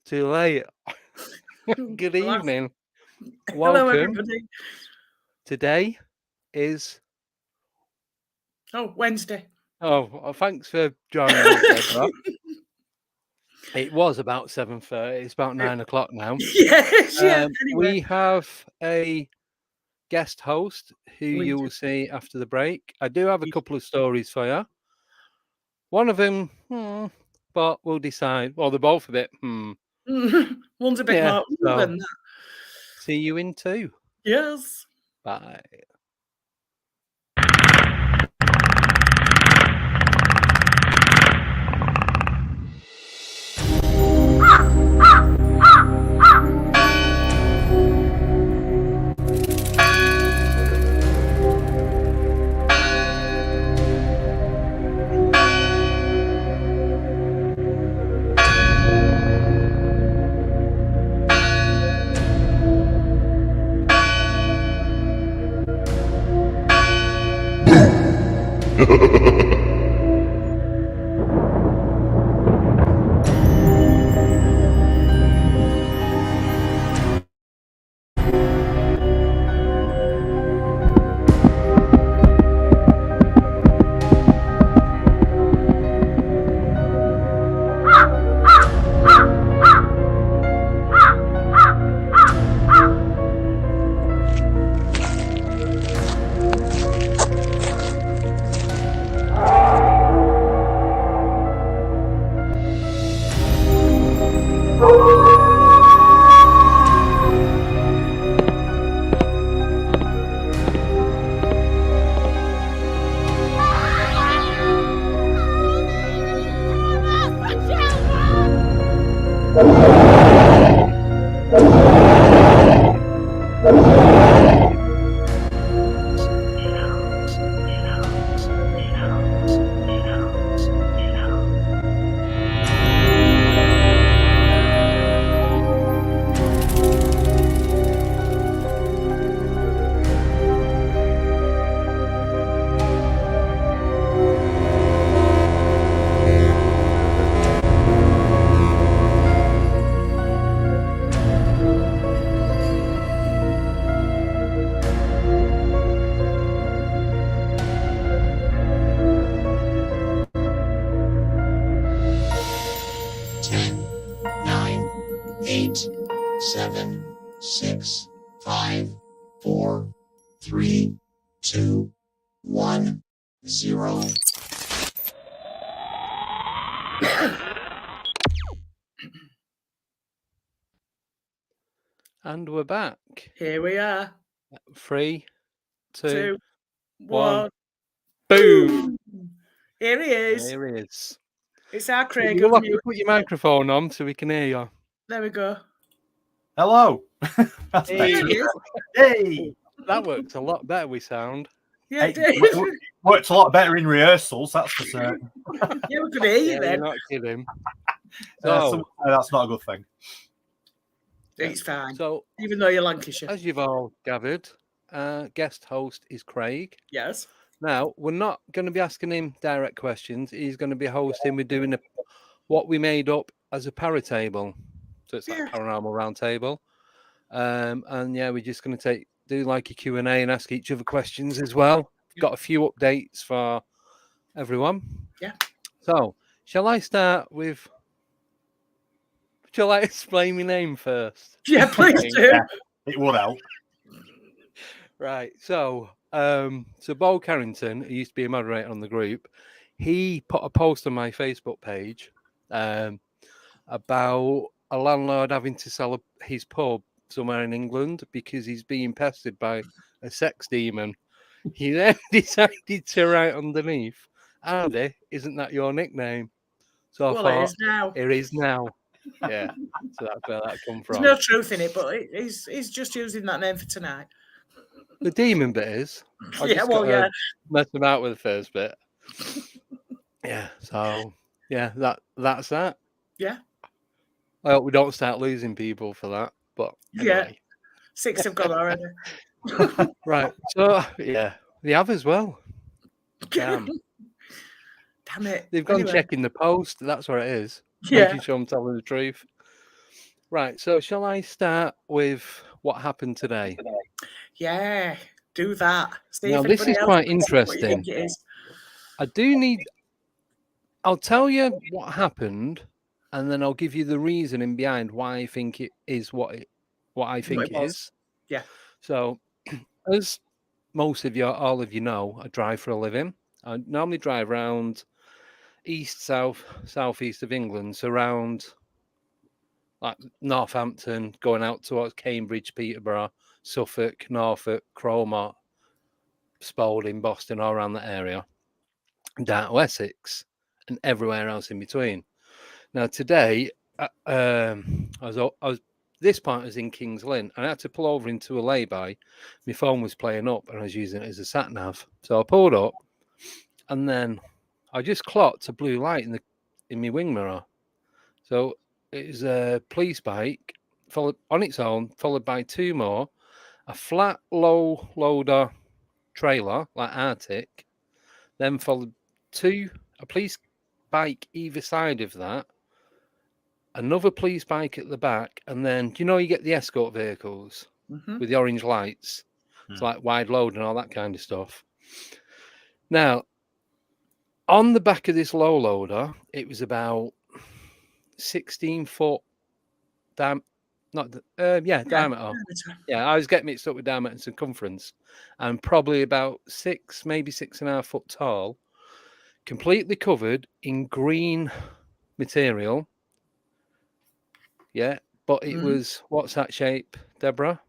Too late. Good Hello. evening. Hello, Welcome. everybody. Today is. Oh, Wednesday. Thanks for joining us, Deborah. It was about 7:30. It's about 9 o'clock now. Yes, yeah. Anyway, We have a guest host who We you do. will see after the break. I do have a couple of stories for you. One of them, but we'll decide. Well, they're both a bit, One's a bit Yeah, more so than that. see you in 2. Yes. Bye. And we're back. Here we are. 3, 2, 2, 1. 1. Boom! Here he is. There he is. It's our Craig. You'll have to put your microphone on so we can hear you. There we go. Hello. That's Hey. better. There Hey. That works a lot better, we sound. Yeah, Hey, it did. worked a lot better in rehearsals, that's for certain. Yeah, we could hear you Yeah, then. you're not kidding. Someone say that's not a good thing. It's fine. So, Even though you're Lancashire. as you've all gathered, guest host is Craig. Yes. Now, we're not going to be asking him direct questions. He's going to be hosting. We're doing what we made up as a paratable. So it's like paranormal round table. And yeah, we're just going to do like a Q&A and ask each other questions as well. Got a few updates for everyone. Yeah. So, shall I start with... Shall I explain my name first? Yeah, please do. Yeah, it would help. Right. So Bo Carrington, who used to be a moderator on the group, he put a post on my Facebook page about a landlord having to sell his pub somewhere in England because he's being pestered by a sex demon. He then decided to write underneath, Andy, isn't that your nickname? So I thought, it is now. It is now. Yeah. So that's where that come from. There's no truth in it, but he's just using that name for tonight. The demon bit is. Mess about with the first bit. Yeah. So yeah, that's that. Yeah. I hope we don't start losing people for that. But anyway. Yeah. 6 have gone already. Right. So yeah, they have as well. Damn. Damn it. They've gone checking the post. That's what it is. making sure I'm telling the truth. Right, so shall I start with what happened today? Yeah, do that. See Now, if this anybody is else quite thinks it's what you interesting. think it is. I'll tell you what happened, and then I'll give you the reasoning behind why I think it is what I think it is. Yeah. So, as most of you, all of you know, I drive for a living. I normally drive around east, south, southeast of England, so around like Northampton, going out towards Cambridge, Peterborough, Suffolk, Norfolk, Cromer, Spalding, Boston, all around that area, down to Essex, and everywhere else in between. Now today, I was this part was in Kings Lynn, and I had to pull over into a lay-by. My phone was playing up, and I was using it as a sat nav. So I pulled up, and then I just clocked a blue light in my wing mirror. So it was a police bike, followed on its own, followed by two more, a flat low loader trailer like Arctic, then followed a police bike either side of that, another police bike at the back, and then you get the escort vehicles with the orange lights. It's like wide load and all that kind of stuff. Now, on the back of this low loader, it was about 16 foot diameter. Diameter. Yeah, I was getting mixed up with diameter and circumference, and probably about maybe 6.5 foot tall, completely covered in green material. Yeah, but it was, what's that shape, Deborah?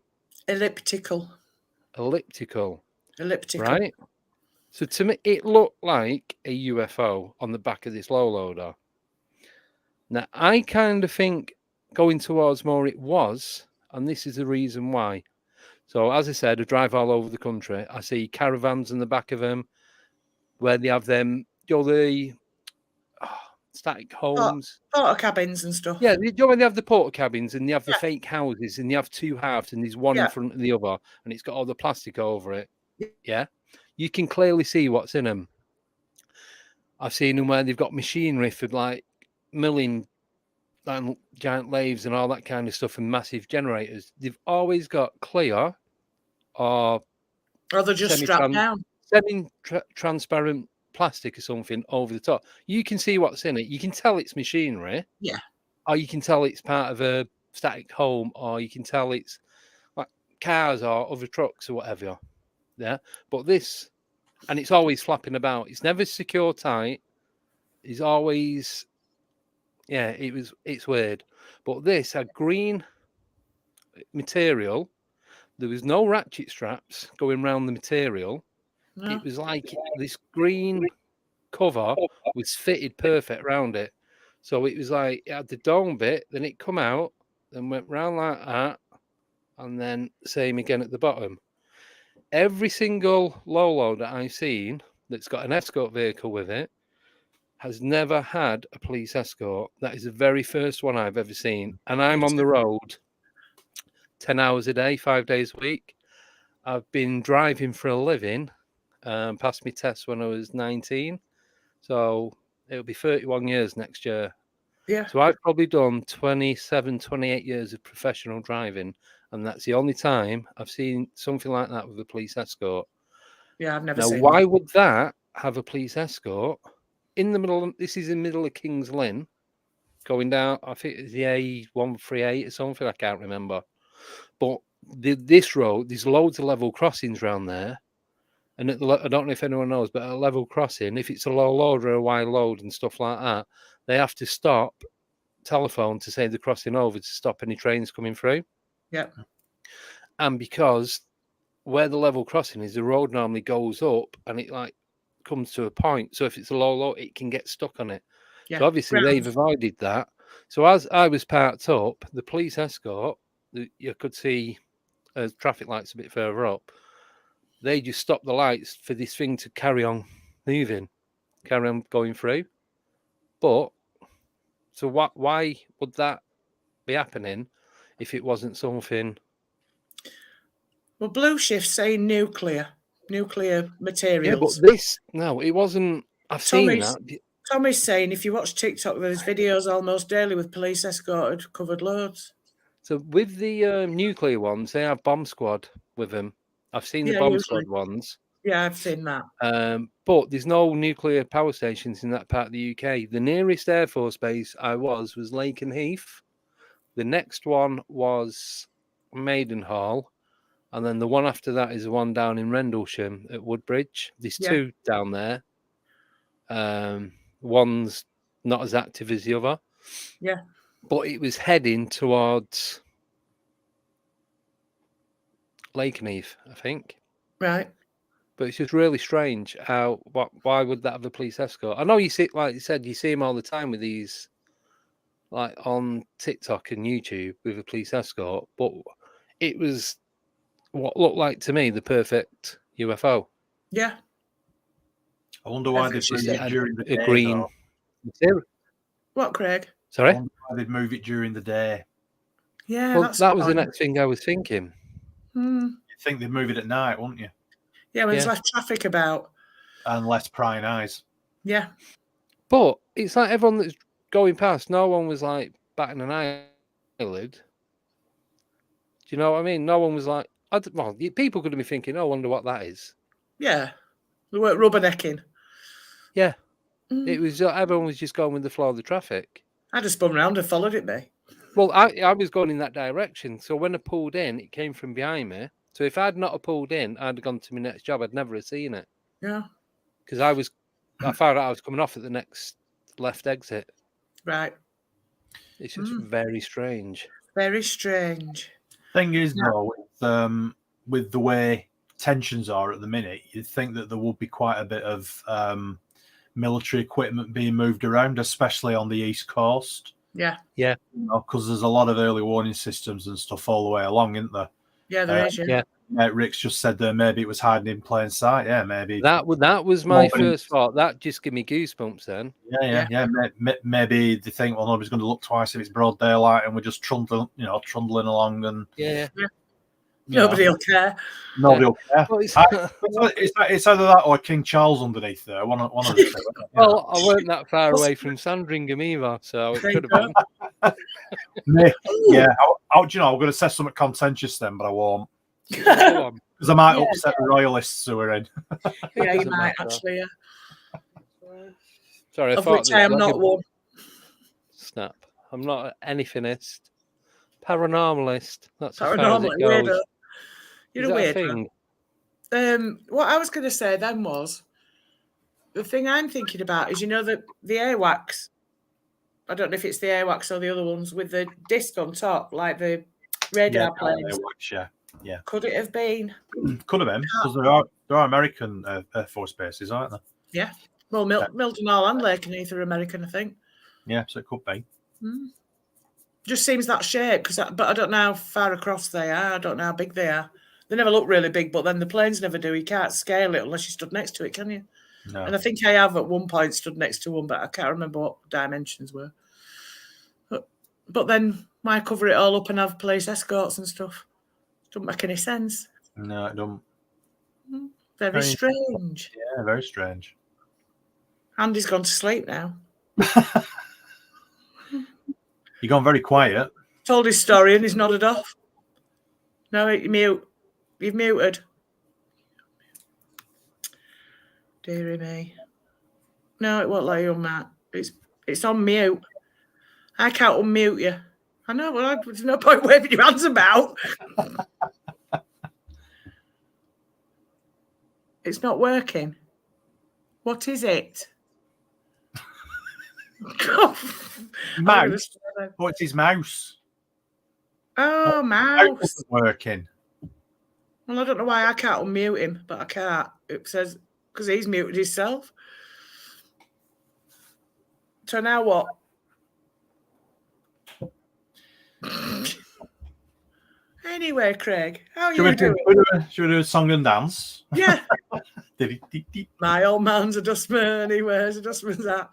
Elliptical. Right? So to me, it looked like a UFO on the back of this low loader. Now, I kind of think going towards more it was, and this is the reason why. So, as I said, I drive all over the country. I see caravans in the back of them where they have them, the static homes. Porta cabins and stuff. Yeah, when they have the porta cabins and they have the fake houses and they have two halves and there's one in front of the other and it's got all the plastic over it. Yeah. You can clearly see what's in them. I've seen them where they've got machinery for like milling and giant lathes and all that kind of stuff and massive generators. They've always got clear or they're just strapped down. Semi-transparent plastic or something over the top. You can see what's in it. You can tell it's machinery. Yeah. Or you can tell it's part of a static home, or you can tell it's like cars or other trucks or whatever. Yeah. But this, and it's always flapping about. It's never secure tight. It's always, it's weird. But this had green material. There was no ratchet straps going around the material. No. It was like this green cover was fitted perfect around it. So it was like it had the dome bit, then it come out, then went round like that, and then same again at the bottom. Every single low loader I've seen that's got an escort vehicle with it has never had a police escort. That is the very first one I've ever seen. And I'm on the road 10 hours a day, 5 days a week. I've been driving for a living, passed my test when I was 19. So it'll be 31 years next year. Yeah. So I've probably done 27, 28 years of professional driving. And that's the only time I've seen something like that with a police escort. Yeah, I've never seen why would that have a police escort in the middle? This is in the middle of Kings Lynn, going down, I think it's the A138 or something, I can't remember. But this road, there's loads of level crossings around there. And I don't know if anyone knows, but at a level crossing, if it's a low load or a wide load and stuff like that, they have to stop, telephone to say they're crossing over to stop any trains coming through. Yeah. And because where the level crossing is, the road normally goes up and it like comes to a point. So if it's a low load, it can get stuck on it. Yeah. So obviously they've avoided that. So as I was parked up, the police escort, you could see traffic lights a bit further up. They just stopped the lights for this thing to carry on moving, carry on going through. But so why would that be happening if it wasn't something? Well, Blue Shift's saying nuclear materials. Yeah, but it wasn't. I've seen that. Tommy's saying if you watch TikTok, there's videos almost daily with police escorted, covered loads. So with the nuclear ones, they have bomb squad with them. I've seen the Yeah, bomb usually. squad ones. Yeah, I've seen that. But there's no nuclear power stations in that part of the UK. The nearest Air Force base I was Lakenheath. The next one was Maidenhall. And then the one after that is the one down in Rendlesham at Woodbridge. There's two down there. One's not as active as the other. Yeah. But it was heading towards Lakenheath, I think. Right. But it's just really strange how why would that have a police escort? I know you see, like you said, you see them all the time with these, like on TikTok and YouTube with a police escort. But it was what looked like to me the perfect UFO. Yeah. I wonder why they'd move it during the day. Green. What, Craig? Sorry? I wonder why they'd move it during the day. Yeah, well, that was the next thing I was thinking. You'd think they'd move it at night, wouldn't you? Yeah, when there's less traffic about. And less prying eyes. Yeah. But it's like everyone that's going past, no one was like batting an eyelid. Do you know what I mean? No one was like, well, people could have been thinking, oh, I wonder what that is. Yeah. They weren't rubbernecking. Yeah. It was, everyone was just going with the flow of the traffic. I just spun around and followed it, mate. Well, I was going in that direction. So when I pulled in, it came from behind me. So if I'd not have pulled in, I'd have gone to my next job. I'd never have seen it. Yeah. Because I found out I was coming off at the next left exit. Right. It's just very strange. Very strange. Thing is, though, with the way tensions are at the minute, you'd think that there would be quite a bit of military equipment being moved around, especially on the East Coast. Yeah. Yeah. Because there's a lot of early warning systems and stuff all the way along, isn't there? Yeah, there is. Yeah. Rick's just said that maybe it was hiding in plain sight. Yeah, maybe. That was my first thought. That just gave me goosebumps then. Yeah. Maybe they think, well, nobody's going to look twice if it's broad daylight and we're just trundling along and Nobody will care. Nobody will care. Well, it's either that or King Charles underneath there. One of the two. Well, I weren't that far away from Sandringham either, so it could have been. Yeah, I'm going to say something contentious then, but I won't. Because I might upset the royalists who are in. Yeah, you might actually. Yeah. Sorry, of which I am not one. Snap! I'm not an anythingist, paranormalist. That's paranormal. Weirdo. You're a weirdo. What I was going to say then was the thing I'm thinking about is the AWACS. I don't know if it's the AWACS or the other ones with the disc on top, like the radar planes. Yeah. Could it have been? Could have been, because there are American Air Force bases, aren't there? Yeah. Well, Milton Hall and Lakenheath are American, I think. Yeah, so it could be. Just seems that shape, but I don't know how far across they are. I don't know how big they are. They never look really big, but then the planes never do. You can't scale it unless you stood next to it, can you? No. And I think I have at one point stood next to one, but I can't remember what dimensions were. But then why cover it all up and have police escorts and stuff? Doesn't make any sense. No, it don't. Very strange. Yeah, very strange. Andy's gone to sleep now. You've gone very quiet. Told his story and he's nodded off. No, mute. You've muted. Dearie me. No, it won't let you on that. It's on mute. I can't unmute you. I know, well, there's no point waving your hands about. It's not working. What is it? Mouse? What's his mouse? Oh, mouse. Isn't working. Well, I don't know why I can't unmute him, but I can't. It says, because he's muted himself. So now what? Anyway, Craig, how are you doing? Should we do a song and dance? Yeah. My old man's a dustman. He wears a dustman's hat.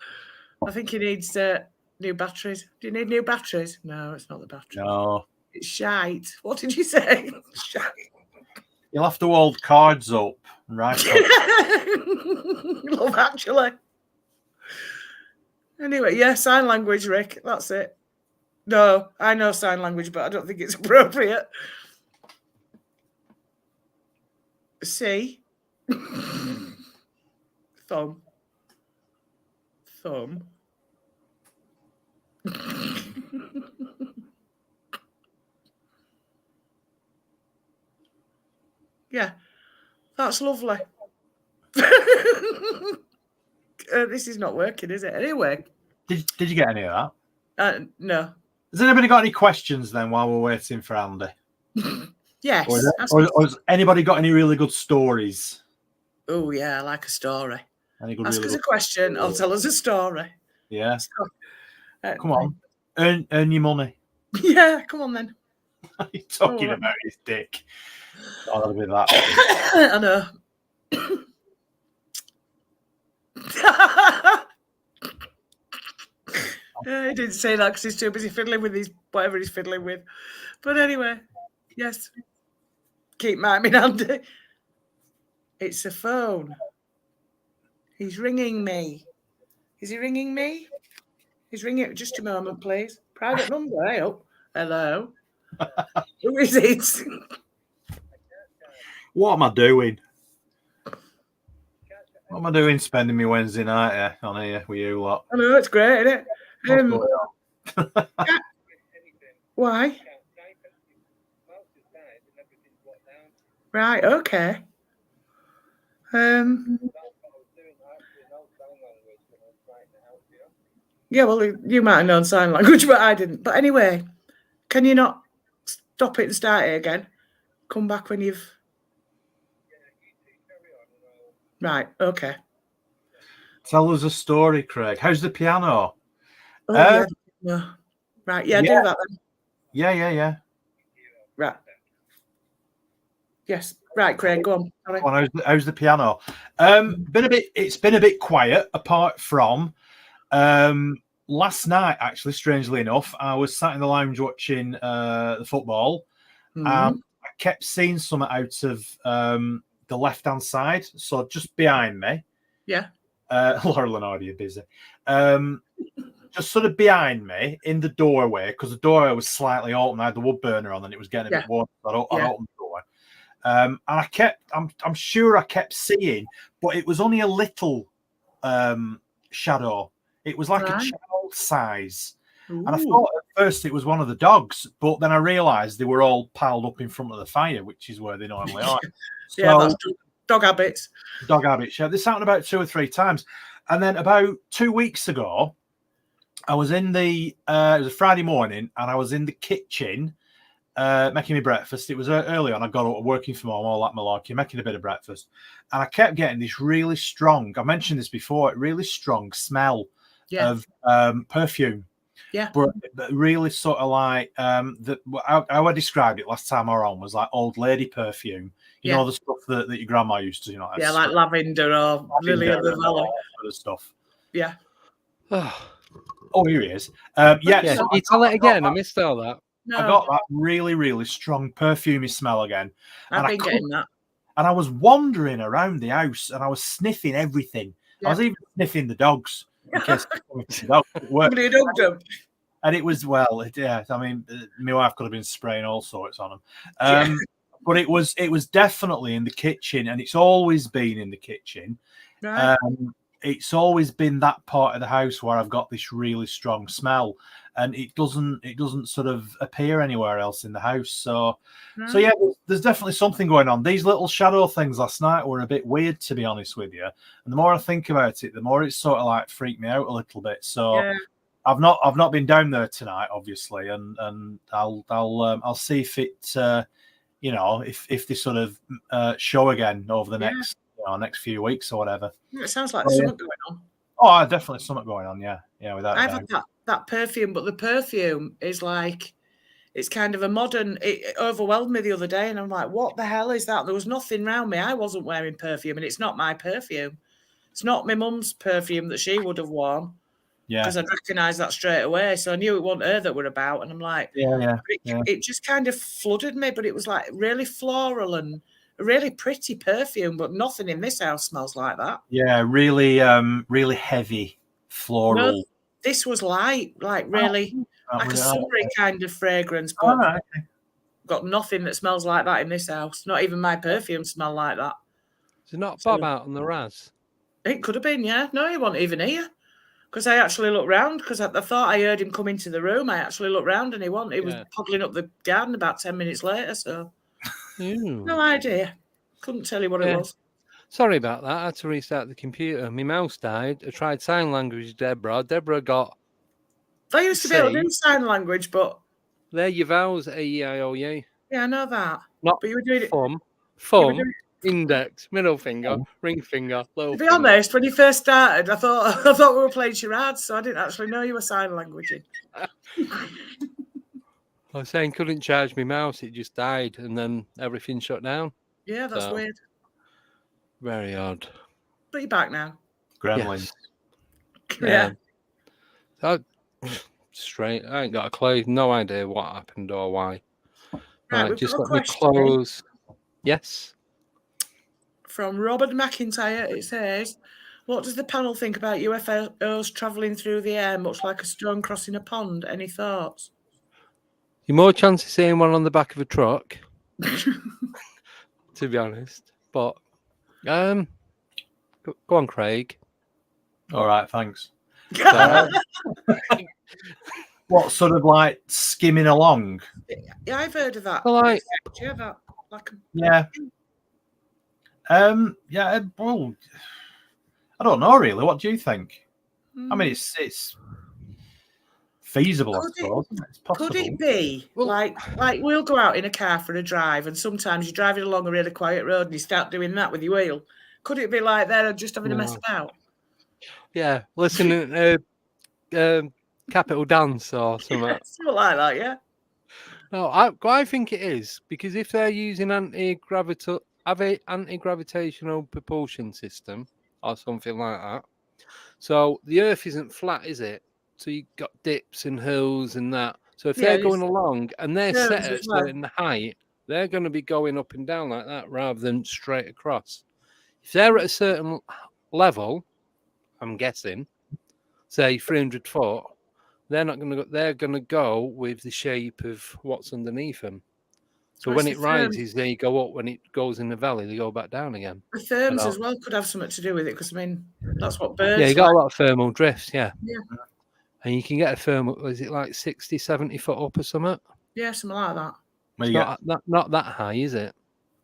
I think he needs new batteries. Do you need new batteries? No, it's not the battery. No. It's shite. What did you say? Shite. You'll have to hold cards up. Right. Love Actually. Anyway, yeah, sign language, Rick. That's it. No, I know sign language, but I don't think it's appropriate. C. Thumb. Thumb. Yeah, that's lovely. This is not working, is it? Anyway. Did you get any of that? No. Has anybody got any questions then while we're waiting for Andy? Yes. Or has anybody got any really good stories? Oh, yeah, I like a story. Ask us a question, I'll tell us a story. Yeah. So, come on. Earn your money. Yeah, come on then. What are you talking about his dick? Oh, that'll be that. I know. He didn't say that because he's too busy fiddling with whatever he's fiddling with. But anyway, yes. Keep miming, Andy. It's a phone. He's ringing me. Is he ringing me? He's ringing. Just a moment, please. Private number, I hope. Hello. Who is it? What am I doing? What am I doing spending my Wednesday night on here with you lot? I know, it's great, isn't it? Why? Right, okay. Yeah, well, you might have known sign language, but I didn't. But anyway, can you not stop it and start it again? Come back when you've... Right, okay. Tell us a story, Craig. How's the piano? Oh, yeah. Right, yeah, do that then. Yeah. Right. Yes. Right, Craig, go on. Sorry. Go on, how's the piano? It's been a bit quiet, apart from last night, actually, strangely enough. I was sat in the lounge watching the football. I kept seeing something out of the left-hand side, so just behind me. Yeah. Laurel and Artie are busy. Just sort of behind me in the doorway, because the doorway was slightly open. I had the wood burner on and it was getting a bit warm. So I opened the door. And I'm sure I kept seeing, but it was only a little shadow. It was like a child size. Ooh. And I thought at first it was one of the dogs, but then I realised they were all piled up in front of the fire, which is where they normally are. Yeah, that's dog habits. Dog habits, yeah. This happened about 2 or 3 times. And then about 2 weeks ago, I was in it was a Friday morning, and I was in the kitchen making me breakfast. It was early on. I got up working from home, all that malarkey, making a bit of breakfast. And I kept getting this really strong, I mentioned this before, really strong smell of perfume. Yeah. But really sort of like, how I described it last time I was on was like old lady perfume. You know, the stuff that your grandma used to, Yeah, like lavender or lily of the valley. Sort of stuff. Yeah. Oh, here he is. So can you tell it again? I missed all that. No. I got that really, really strong perfumey smell again. I've been getting that. And I was wandering around the house and I was sniffing everything. Yeah. I was even sniffing the dogs in case the dogs worked. And it was, I mean, my wife could have been spraying all sorts on them. But it was definitely in the kitchen, and it's always been in the kitchen. Right. It's always been that part of the house where I've got this really strong smell, and it doesn't sort of appear anywhere else in the house. So yeah, there's definitely something going on. These little shadow things last night were a bit weird, to be honest with you. And the more I think about it, the more it's sort of like freaked me out a little bit. So I've not been down there tonight, obviously, and I'll see if it if they sort of show again over the next few weeks or whatever. It sounds like there's something going on. Oh, definitely something going on. Yeah, without I've had that perfume, but the perfume is like, it's kind of a modern. It overwhelmed me the other day, and I'm like, what the hell is that? There was nothing around me. I wasn't wearing perfume, and it's not my perfume. It's not my mum's perfume that she would have worn. Yeah, because I'd recognise that straight away. So I knew it wasn't her that were about, and I'm like, It just kind of flooded me, but it was like really floral and a really pretty perfume, but nothing in this house smells like that. Yeah, really, really heavy floral. This was light, like really, like a summery kind of fragrance, but got nothing that smells like that in this house. Not even my perfume smell like that. Is it not Bob out on the Raz? It could have been, yeah. No, he wasn't even here. Because I actually looked round, because I thought I heard him come into the room. I actually looked round and he wasn't. He was puddling up the garden about 10 minutes later, so no idea. Couldn't tell you what it was. Sorry about that. I had to restart the computer. My mouse died. I tried sign language, Deborah. Deborah got... I used to be able to do sign language, but... There your vowels, A-E-I-O-U. Yeah, I know that. Not but you were doing it... Thumb, index, middle finger, ring finger, little To be honest, when you first started, I thought we were playing charades, so I didn't actually know you were sign languaging. I was saying couldn't charge my mouse, it just died, and then everything shut down. Yeah, that's weird. Very odd. But you're back now. Gremlins. Yes. Yeah. Straight. I ain't got a clue. No idea what happened or why. Right, just let me close. Yes. From Robert McIntyre, it says, what does the panel think about UFOs travelling through the air, much like a stone crossing a pond? Any thoughts? You're more chance of seeing one on the back of a truck, to be honest. But, go on, Craig. All right, thanks. What, sort of like skimming along? Yeah, I've heard of that. Well, Well, I don't know really. What do you think? I mean, it's feasible, I suppose. It's possible. Could it be like we'll go out in a car for a drive, and sometimes you're driving along a really quiet road and you start doing that with your wheel? Could it be like they're just having a mess about? Yeah, listening to Capital Dance or something. Something like that, yeah. No, I think it is, because if they're using anti-gravitational propulsion system or something like that, so the Earth isn't flat, is it? So you've got dips and hills and that. So if they're going along and they're set at a certain height, they're going to be going up and down like that rather than straight across. If they're at a certain level, I'm guessing, say 300 foot, they're not going to go. They're going to go with the shape of what's underneath them. So when it rises, they go up. When it goes in the valley, they go back down again. The therms as well could have something to do with it, because I mean that's what birds. Yeah, you got a lot of thermal drift. Yeah. And you can get a thermal. Is it like 60, 70 foot up or something? Yeah, something like that. It's not that high, is it?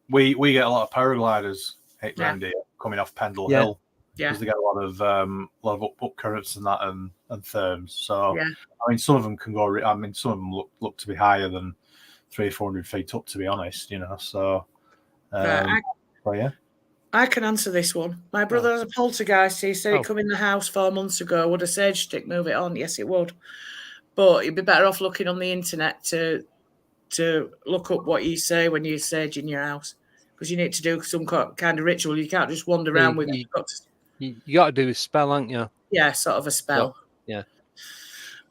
We get a lot of paragliders around here coming off Pendle Hill. Because they get a lot of up currents and that and therms. So I mean, some of them can go. I mean, some of them look to be higher than 300-400 feet up. To be honest, you know. So I can answer this one. My brother has a poltergeist. He said he'd come in the house 4 months ago. Would a sage stick move it on? Yes, it would. But you'd be better off looking on the internet to look up what you say when you sage in your house, because you need to do some kind of ritual. You can't just wander around with it. You got to do a spell, haven't you? Yeah, sort of a spell. Yeah.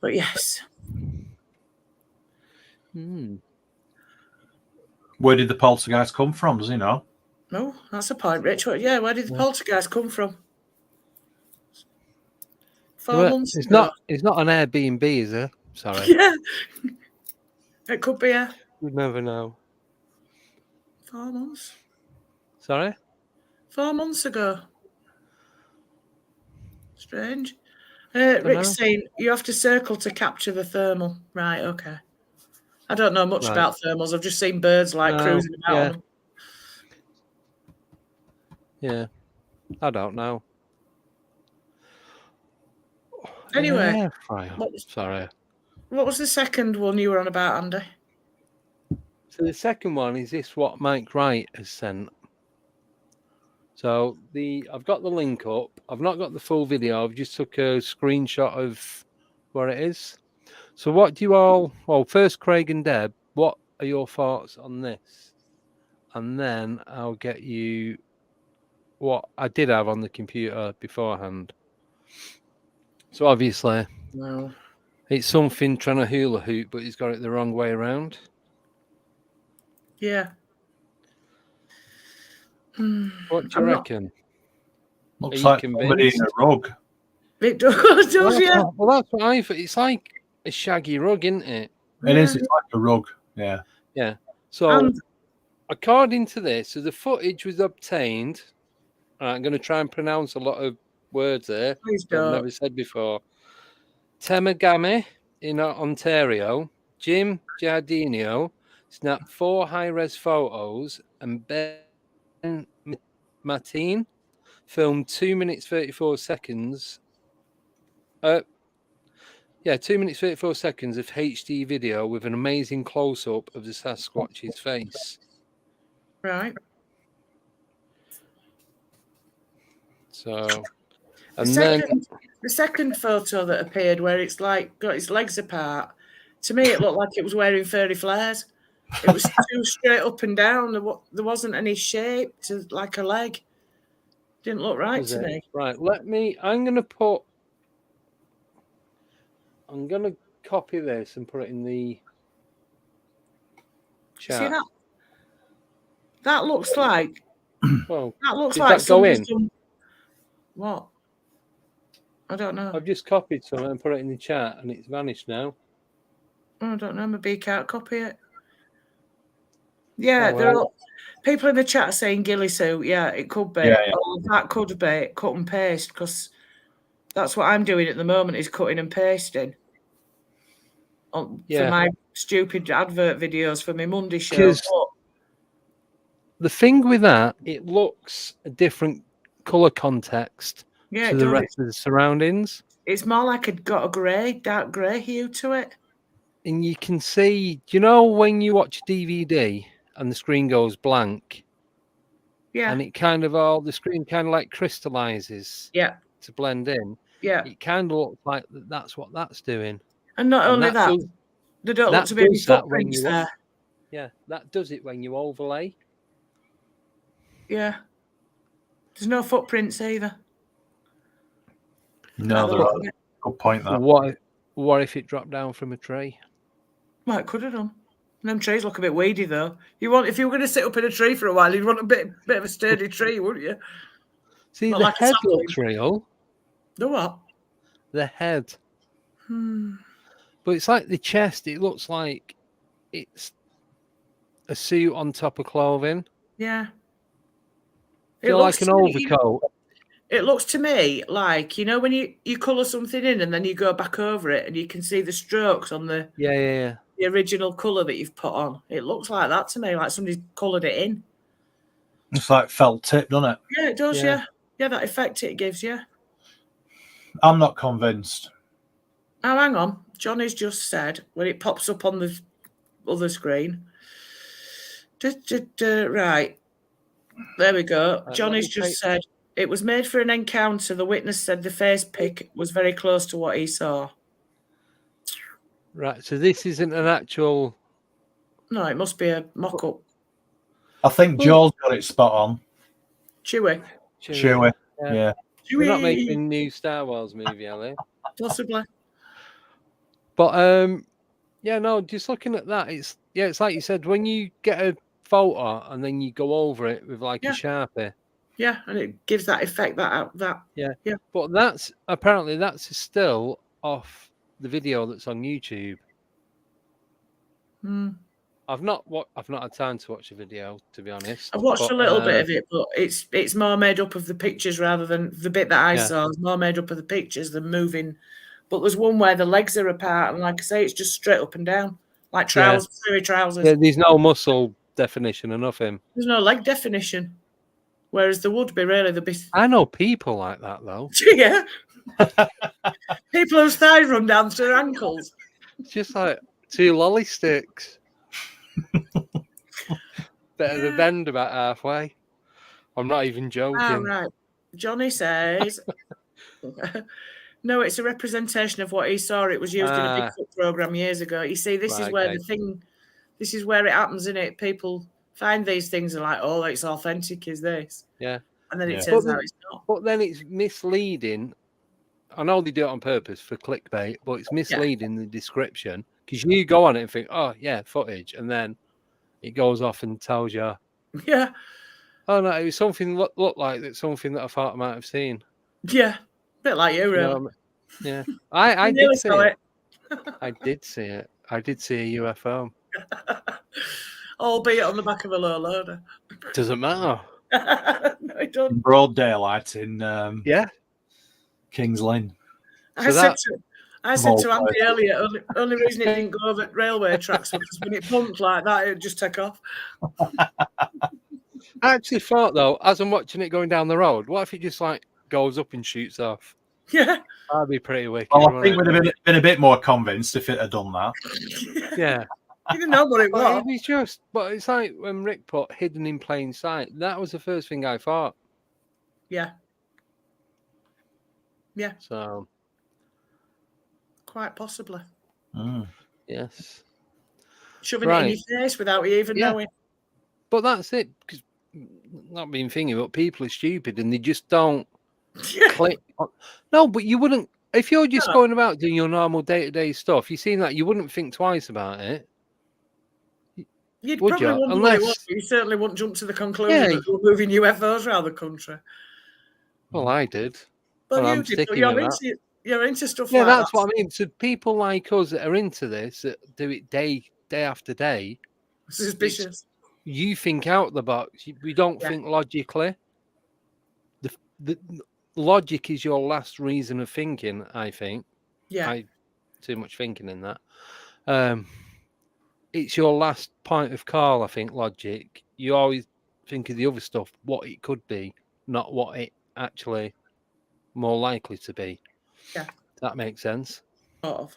But yes. Where did the poltergeist come from? Does he know? No, that's a point, Rich. Yeah, where did the poltergeist come from? 4 months ago. It's not an Airbnb, is it? Sorry. Yeah. It could be a... You'd never know. 4 months. Sorry? 4 months ago. Strange. Rick's saying you have to circle to capture the thermal. Right, okay. I don't know much about thermals. I've just seen birds cruising about on them. Yeah. I don't know. Anyway. Sorry. What was the second one you were on about, Andy? So the second one is this, what Mike Wright has sent. So I've got the link up. I've not got the full video. I've just took a screenshot of where it is. So what do you all... Well, first, Craig and Deb, what are your thoughts on this? And then I'll get you what I did have on the computer beforehand. So obviously, it's something trying to hula hoop, but he's got it the wrong way around. Yeah. What do you reckon? Looks like somebody in a rug. It does, yeah. Well, that's what I thought. It's like a shaggy rug, isn't it? It is. It's like a rug. Yeah. Yeah. So, And according to this, so the footage was obtained. I'm going to try and pronounce a lot of words there please that I've don't. never said before. Temagami in Ontario, Jim Giardino snapped 4 high-res photos, and Ben Martin filmed 2 minutes 34 seconds. 2 minutes 34 seconds of HD video with an amazing close-up of the Sasquatch's face. Right. So, The and then second photo that appeared where it's like got its legs apart, to me it looked like it was wearing furry flares. It was too straight up and down. There wasn't any shape to like a leg. Didn't look right to me. right, I'm going to copy this and put it in the chat. See that? That looks like. Well, That looks did like that go in? What? I don't know. I've just copied something and put it in the chat, and it's vanished now. I don't know. Maybe you can't copy it. Yeah, Oh, there well. are people in the chat are saying ghillie suit. Yeah, it could be. Yeah, yeah. Oh, that could be cut and paste, because that's what I'm doing at the moment, is cutting and pasting for my stupid advert videos for my Monday show. 'Cause the thing with that, it looks a different colour context to the rest of the surroundings. It's more like it got a dark grey hue to it. And you can see, you know, when you watch DVD and the screen goes blank, Yeah. and it kind of the screen kind of like crystallizes to blend in. Yeah. It kind of looks like that's what that's doing. And not only that, there don't look to be any footprints there. Yeah, that does it when you overlay. Yeah. There's no footprints either. No, there are. Good point. That. What if it dropped down from a tree? Well, it could have done. Them trees look a bit weedy, though. If you were going to sit up in a tree for a while, you'd want a bit of a sturdy tree, wouldn't you? See, the head looks real. The what? The head. But it's like the chest. It looks like it's a suit on top of clothing. Yeah. It looks like an overcoat. It looks to me like, you know, when you colour something in and then you go back over it and you can see the strokes on the the original colour that you've put on. It looks like that to me, like somebody's coloured it in. It's like felt tip, doesn't it? Yeah, it does, yeah. Yeah, that effect it gives, yeah. I'm not convinced. Oh, hang on. Johnny's just said, when it pops up on the other screen. Right. There we go. Johnny's just said, it was made for an encounter. The witness said the face pic was very close to what he saw. Right, so this isn't an actual... No, it must be a mock-up. I think Joel's got it spot on. Chewie. Yeah. We're not making a new Star Wars movie, are they? Possibly. But, just looking at that, it's like you said, when you get a photo and then you go over it with like a Sharpie. Yeah, and it gives that effect, Yeah. But that's still off the video that's on YouTube. I've not had time to watch the video, to be honest. I've watched a little bit of it, but it's more made up of the pictures rather than the bit that I saw. It's more made up of the pictures than moving. But there's one where the legs are apart, and like I say, it's just straight up and down, like trousers, furry trousers. Yeah, there's no muscle definition or nothing. There's no leg definition. Whereas there would be, really. I know people like that, though. Yeah. People whose thighs run down to their ankles. It's just like 2 lolly sticks. Bit of a bend about halfway. I'm not even joking. Ah, right. Johnny says, no, it's a representation of what he saw. It was used in a Bigfoot program years ago. You see, this is where this is where it happens, isn't it? People find these things and like, oh, it's authentic, is this? Yeah. And then it turns out it's not. But then it's misleading. I know they do it on purpose for clickbait, but it's misleading the description, because you go on it and think, oh, yeah, footage. And then it goes off and tells you, yeah, oh, no, it was something looked like it's something that I thought I might have seen. Yeah. Bit like you, You know really. what I mean? Yeah, I You did nearly see saw it. I did see it. I did see a UFO. Albeit on the back of a low loader. Doesn't matter. No, it In don't. broad daylight in Yeah. King's Lynn. I So said that to Andy places. earlier, only reason it didn't go over railway tracks was because when it bumped like that, it'd just take off. I actually thought though, as I'm watching it going down the road, what if it just like goes up and shoots off? Yeah. That'd be pretty wicked. Well, I wouldn't think it? we'd have been a bit more convinced if it had done that. Yeah. You didn't know what it But was. it was just, but it's like when Rick put hidden in plain sight. That was the first thing I thought. Yeah. Yeah, So quite possibly. Mm. yes, Shoving it in right. your face without you even Yeah. knowing. But that's it. Because not being thingy, but people are stupid and they just don't click. No, but you wouldn't. If you're just No. going about doing your normal day-to-day stuff, you seen that you wouldn't think twice about it. You'd Would probably you? wonder what it was, Unless, but you certainly wouldn't jump to the conclusion Yeah. that they were moving UFOs around the country. well, I did. Well, And you I'm did, but sticking you're with that. into stuff Yeah, like that's that. what I mean. So people like us that are into this, that do it day after day, Suspicious. you think out the box. We don't Yeah. think logically. The logic is your last reason of thinking, I think. Yeah. I too much thinking in that. It's your last point of call, I think, logic. You always think of the other stuff, what it could be, not what it actually more likely to be. Yeah. That makes sense. Sort of.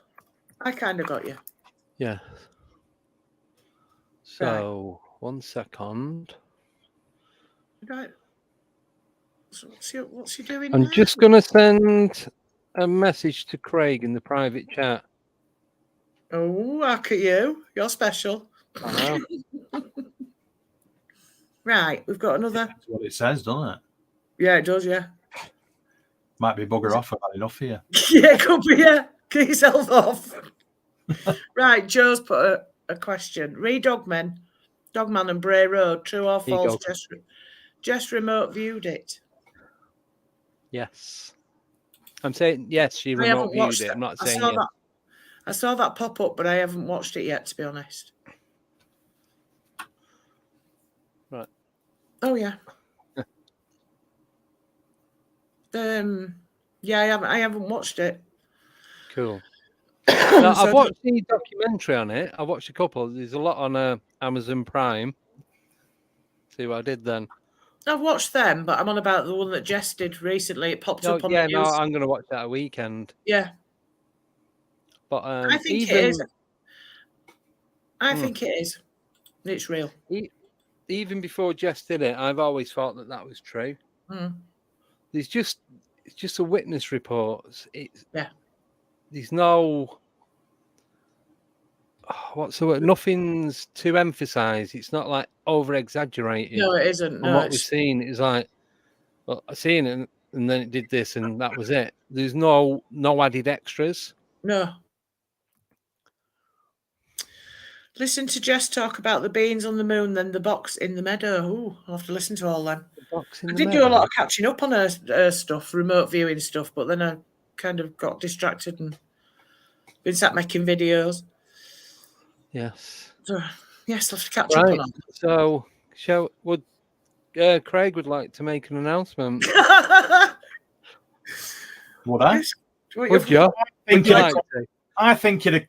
I kind of got you. Yeah. So, 1 second. Right. So what's he doing I'm now? just going to send a message to Craig in the private chat. Oh, look at you. You're special. I know. Right, we've got another. That's what it says, doesn't it? Yeah, it does, yeah. Might be bugger off. I've had enough here. Yeah, could be, yeah. Get yourself off. Right, Joe's put a question. Dogman and Bray Road, true or Here you false? go. Just remote viewed it. Yes. I'm saying yes, she I remote haven't viewed watched it. it. I'm not I saying saw yes. that. I saw that pop up, but I haven't watched it yet, to be honest. Right. Oh yeah. Yeah, I haven't watched it. Cool. No, So I've watched the documentary on it. I watched a couple. There's a lot on Amazon Prime. See what I did then. I've watched them, but I'm on about the one that Jess did recently. It popped No, up on yeah, the news. no, I'm going to watch that a weekend. Yeah, But I think even it is. I think it is. It's real. even before Jess did it, I've always thought that was true. Mm. It's just a witness report. Yeah. There's no what's the word? Nothing's too emphasized. It's not like over exaggerated. No, it isn't. And No, what we've seen is like, well, I seen it and then it did this and that was it. There's no added extras. no. Listen to Jess talk about the beans on the moon, then the box in the meadow. Ooh, I'll have to listen to all them. I did do a lot of catching up on her stuff, remote viewing stuff, but then I kind of got distracted and been sat making videos. Yes. So, yes, I'll have to catch up on them. So, Craig would like to make an announcement. Would I? Yes. Would you? I think it'd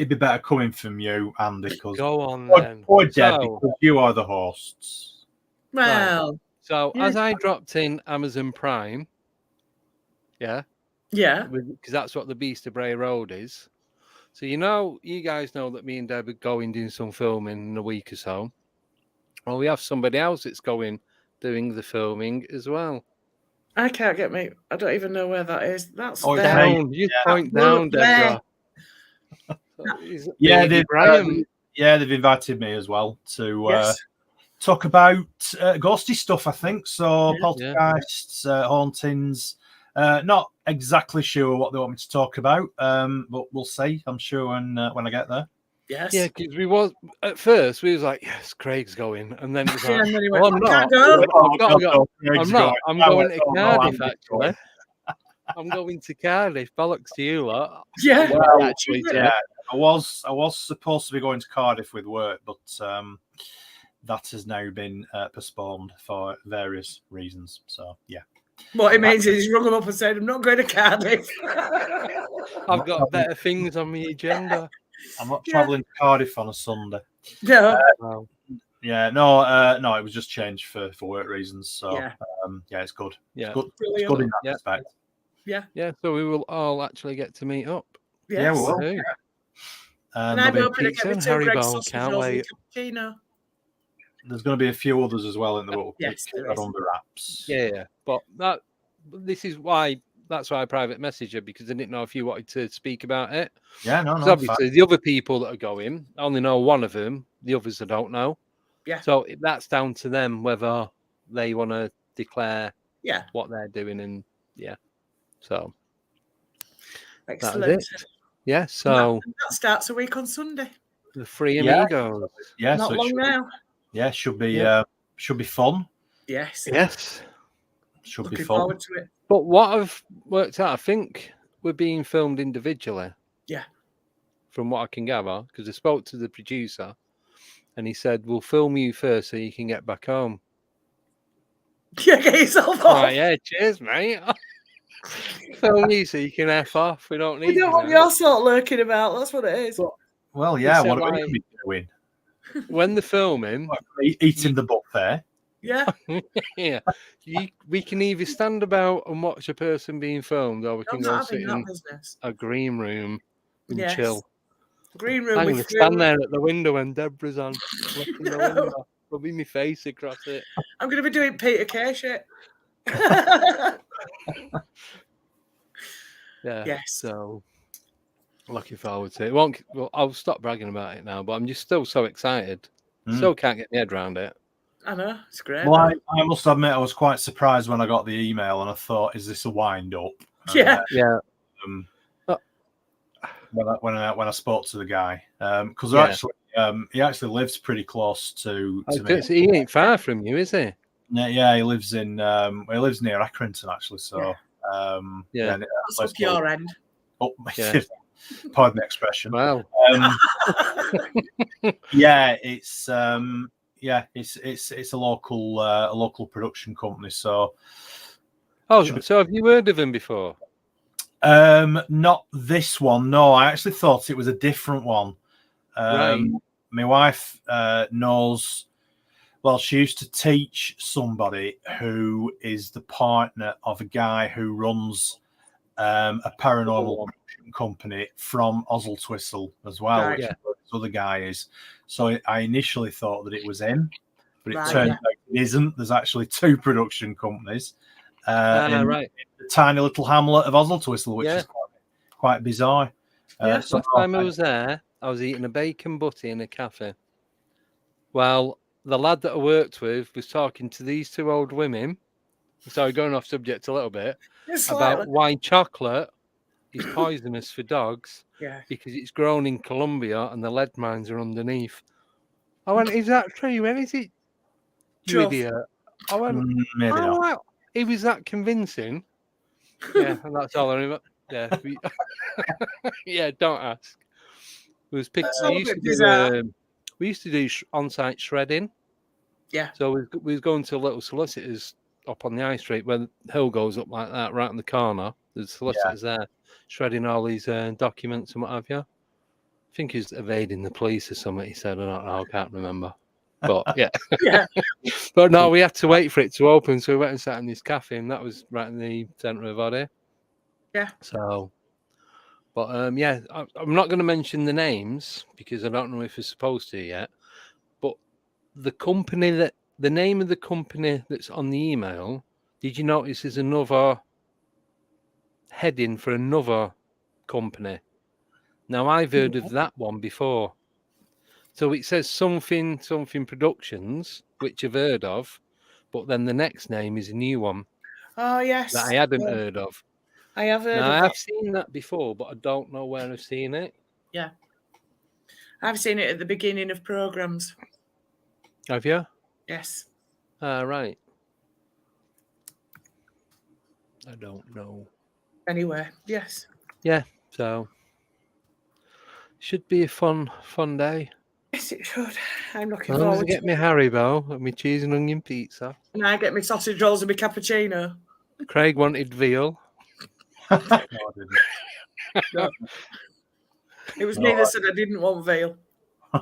be better coming from you, Andy. Because go on then. Or Deb, because you are the hosts. Well, right. So as I dropped in Amazon Prime, yeah, because that's what the Beast of Bray Road is. So you guys know that me and Deb are going doing some filming in a week or so. Well, we have somebody else that's doing the filming as well. I can't get me. I don't even know where that is. That's down. You point down, Deborah. Yeah, they've invited me as well to talk about ghosty stuff, I think. So poltergeists, hauntings. Not exactly sure what they want me to talk about, but we'll see. I'm sure when I get there. Yes. Yeah, because at first we was like, yes, Craig's going, and then it was like, and then he well, went, I'm not. I can't go. I'm not. I'm going to Cardiff actually. I'm going to Cardiff. Bollocks to you lot. Yeah. Well, Actually, yeah, I was supposed to be going to Cardiff with work, but that has now been postponed for various reasons. So yeah, What it means is he's rung them up and said, "I'm not going to Cardiff." I've got better things on my agenda. I'm not Yeah. travelling to Cardiff on a Sunday. No. Wow. Yeah, no, it was just changed for work reasons. So Yeah. it's good. Yeah. It's good. It's Brilliant. good in that Yeah. respect. Yeah, so we will all actually get to meet up. Yes. Yeah, we will. Woohoo. And there'll I'm be- hoping to get me pizza, 2 Greg's Haribo, sausage can't rolls and wait. a cappuccino. there's going to be a few others as well in the book. Yes, there that is. under wraps. Yeah, but this is why that's why I private messaged her, because I didn't know if you wanted to speak about it. Yeah, no, Because no. obviously the other people that are going, I only know one of them. The others I don't know. Yeah. So that's down to them whether they want to declare Yeah. what they're doing, and so Excellent. that's it. Yeah. So that starts a week on Sunday. the Three Yeah. Amigos. Yeah, Not so it long should, now. yeah, should be Yeah. should be fun. Yes. Yes. Should Looking be fun. forward to it. But what I've worked out, I think we're being filmed individually. Yeah. From what I can gather, because I spoke to the producer, and he said, "We'll film you first so you can get back home." Yeah, get yourself off. Oh, yeah, cheers, mate. Film you so you can F off. We don't need We don't you want now. your sort lurking about. That's what it is. Well, yeah. said, What are we like- going to be doing? When they're filming, Eating the buffet. Yeah. yeah, we can either stand about and watch a person being filmed, or we I'm can go not sit having that in business. a green room and Yes. chill. Green room I'm going with to stand food. there at the window when Deborah's on, looking the No. window, rubbing my face across it. I'm going to be doing Peter Kay shit. Yeah. Yes. So looking forward to it. Well, I'll stop bragging about it now, but I'm just still so excited. Still can't get my head around it. I know. It's great. Well, I must admit, I was quite surprised when I got the email, and I thought, "Is this a wind up?" Yeah. Yeah. When I spoke to the guy, because he actually lives pretty close to me. He ain't far from you, is he? Yeah, he lives near Accrington, actually. So Yeah. That's up your end. Oh, Yeah. pardon the expression. Well, Yeah, it's a local production company. So so have you heard of him before? not this one. No, I actually thought it was a different one. Right. My wife knows. Well, she used to teach somebody who is the partner of a guy who runs a paranormal production company from Oswald as well, Right. which this other guy is. So I initially thought that it was him, but it Right, turns out it isn't. There's actually 2 production companies in Right. the tiny little hamlet of Oswald, which Yeah. is quite bizarre. Yeah. Last time I was there, I was eating a bacon butty in a cafe. Well, the lad that I worked with was talking to these 2 old women. Sorry, going off subject a little bit, about why chocolate is poisonous for dogs Yeah. because it's grown in Colombia and the lead mines are underneath. I went, "Is that true? When is it? You Chuff. idiot." I went, Maybe "Oh, not. wow." He was that convincing. Yeah, and that's all I remember. Yeah. Yeah, don't ask. It was pictures. That's a bit bizarre. We used to do on-site shredding. Yeah. So we was going to little solicitors up on the high street where the hill goes up like that, right in the corner. There's solicitors there shredding all these documents and what have you. I think he's evading the police or something. He said, I don't know, I can't remember. But yeah. Yeah. But no, we had to wait for it to open. So we went and sat in this cafe, and that was right in the centre of Oddie. Yeah. So, but yeah, I'm not going to mention the names because I don't know if we're supposed to yet. But the name of the company that's on the email, did you notice there's another heading for another company? Now, I've heard of that one before. So it says something Productions, which I've heard of, but then the next name is a new one Oh, yes. that I hadn't heard of. I have heard Now, of that. I've seen that before, but I don't know where I've seen it. Yeah. I've seen it at the beginning of programs. Have you? Yes. Right. I don't know. Anyway, yes. Yeah, so should be a fun day. Yes, it should. I'm looking As long as I forward to get my Haribo and my cheese and onion pizza. And I get my sausage rolls and my cappuccino. Craig wanted veal. No, I didn't. No. It was me that said I didn't want veal.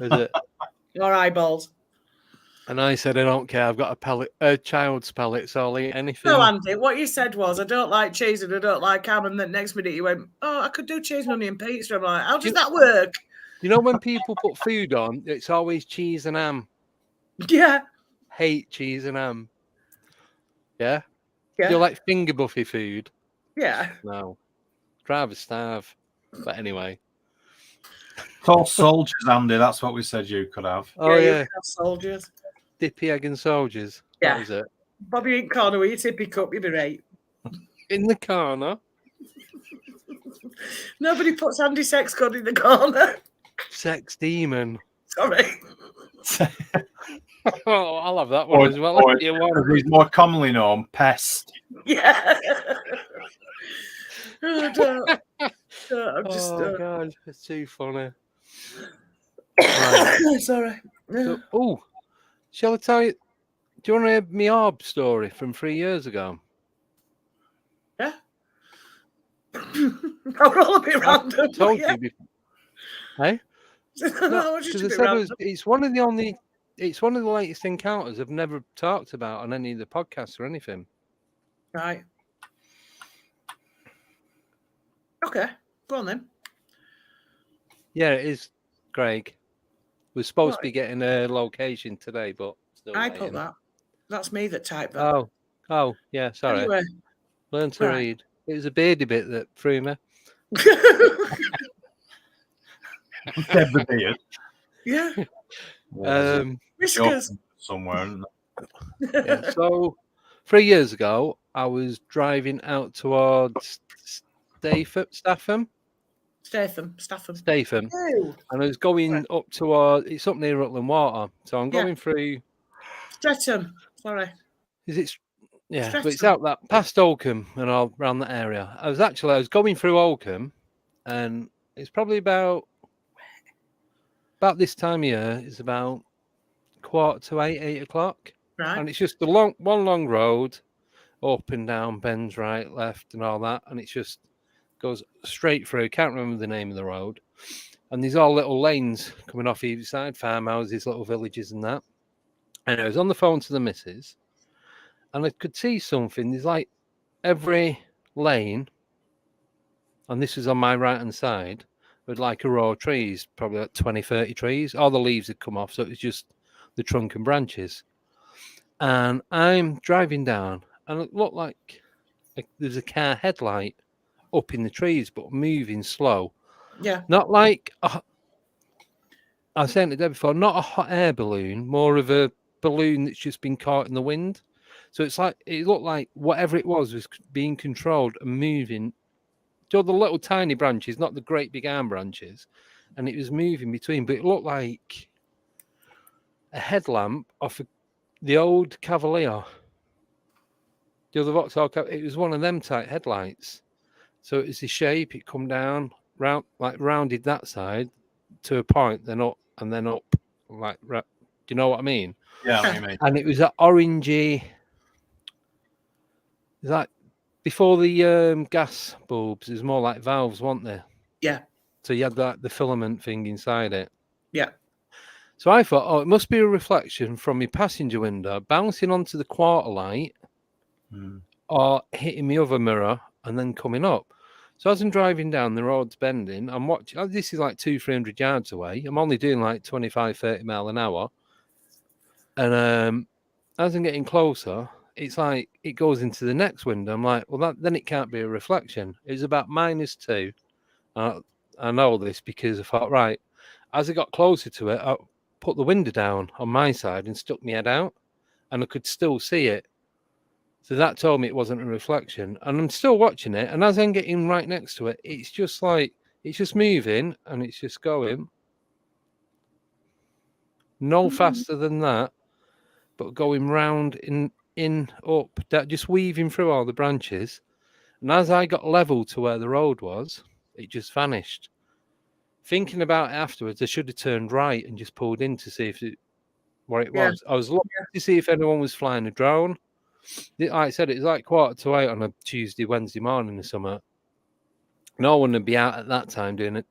Is it? Or eyeballs. And I said, I don't care. I've got a child's palate, so I'll eat anything. No, Andy, what you said was, I don't like cheese and I don't like ham. And then next minute you went, oh, I could do cheese and onion pizza. I'm like, how does that work? You know when people put food on, it's always cheese and ham. Yeah. Hate cheese and ham. Yeah? Yeah. Do you like finger buffy food? Yeah. No. Rather starve. But anyway. Tall soldiers, Andy. That's what we said you could have. Oh, You yeah. can have soldiers. Dippy egg and soldiers. Yeah. That was it. Bobby in corner with your tippy cup, you'd be right. In the corner. Nobody puts Andy Sex God in the corner. Sex demon. Sorry. Oh, I'll have that one as well. Or, You want. he's more commonly known, pest. Yeah. Oh, don't. I'm just. Oh, God. It's too funny. Right. Sorry. So, shall I tell you? Do you want to hear my orb story from 3 years ago? Yeah. I'll roll a bit random. I told yeah. you before. Hey? No, Because I said it's one of the latest encounters I've never talked about on any of the podcasts or anything. Right. Okay. Go on then. Yeah, it is, Craig. We're supposed to be getting a location today, but still I waiting. put that. That's me that typed that. Oh, yeah, sorry. Anyway. Learn to read. It was a beardy bit that threw me. The beard. Yeah. Whiskers. Somewhere. Yeah, so 3 years ago, I was driving out towards Statham. Oh. And I was going up towards, it's up near Rutland Water. So I'm going through Streatham. Sorry. Is it? Yeah, Streatham. but it's out that past Oakham and all around that area. I was going through Oakham, and it's probably about this time of year. It's about 7:45, 8 o'clock, Right. and it's just one long road, up and down, bends right, left, and all that, and it just goes straight through. Can't remember the name of the road, and there's all little lanes coming off either side, farmhouses, little villages, and that. And I was on the phone to the missus. And I could see something. There's like every lane, and this was on my right-hand side, with like a row of trees, probably like 20, 30 trees. All the leaves had come off, so it was just the trunk and branches. And I'm driving down, and it looked like there's a car headlight up in the trees, but moving slow. Yeah. Not like, I was saying it there before, not a hot air balloon, more of a balloon that's just been caught in the wind. So it's like it looked like whatever it was being controlled and moving to the little tiny branches, not the great big arm branches, and it was moving between. But it looked like a headlamp off the old Cavalier. The other Vauxhall, it was one of them type headlights. So it was the shape. It come down rounded that side to a point, then up and then up. Like, do you know what I mean? Yeah, I mean. And it was that orangey. Like before the gas bulbs, there's more like valves, weren't there? Yeah. So you had the filament thing inside it. Yeah. So I thought, it must be a reflection from my passenger window bouncing onto the quarter light or hitting my other mirror and then coming up. So as I'm driving down, the road's bending. I'm watching. This is like 200-300 yards away. I'm only doing like 25-30 mile an hour. And as I'm getting closer, it's like it goes into the next window. I'm like, well, then it can't be a reflection. It's about -2. I know this because I thought, right, as I got closer to it, I put the window down on my side and stuck my head out, and I could still see it. So that told me it wasn't a reflection. And I'm still watching it. And as I'm getting right next to it, it's just moving and it's just going. No faster than that, but going round in up, just weaving through all the branches. And as I got level to where the road was, it just vanished. Thinking about it afterwards, I should have turned right and just pulled in to see if what it Yeah. was. I was looking to see if anyone was flying a drone. Like I said, it was like 7:45 on a Tuesday, Wednesday morning or something. No one would be out at that time doing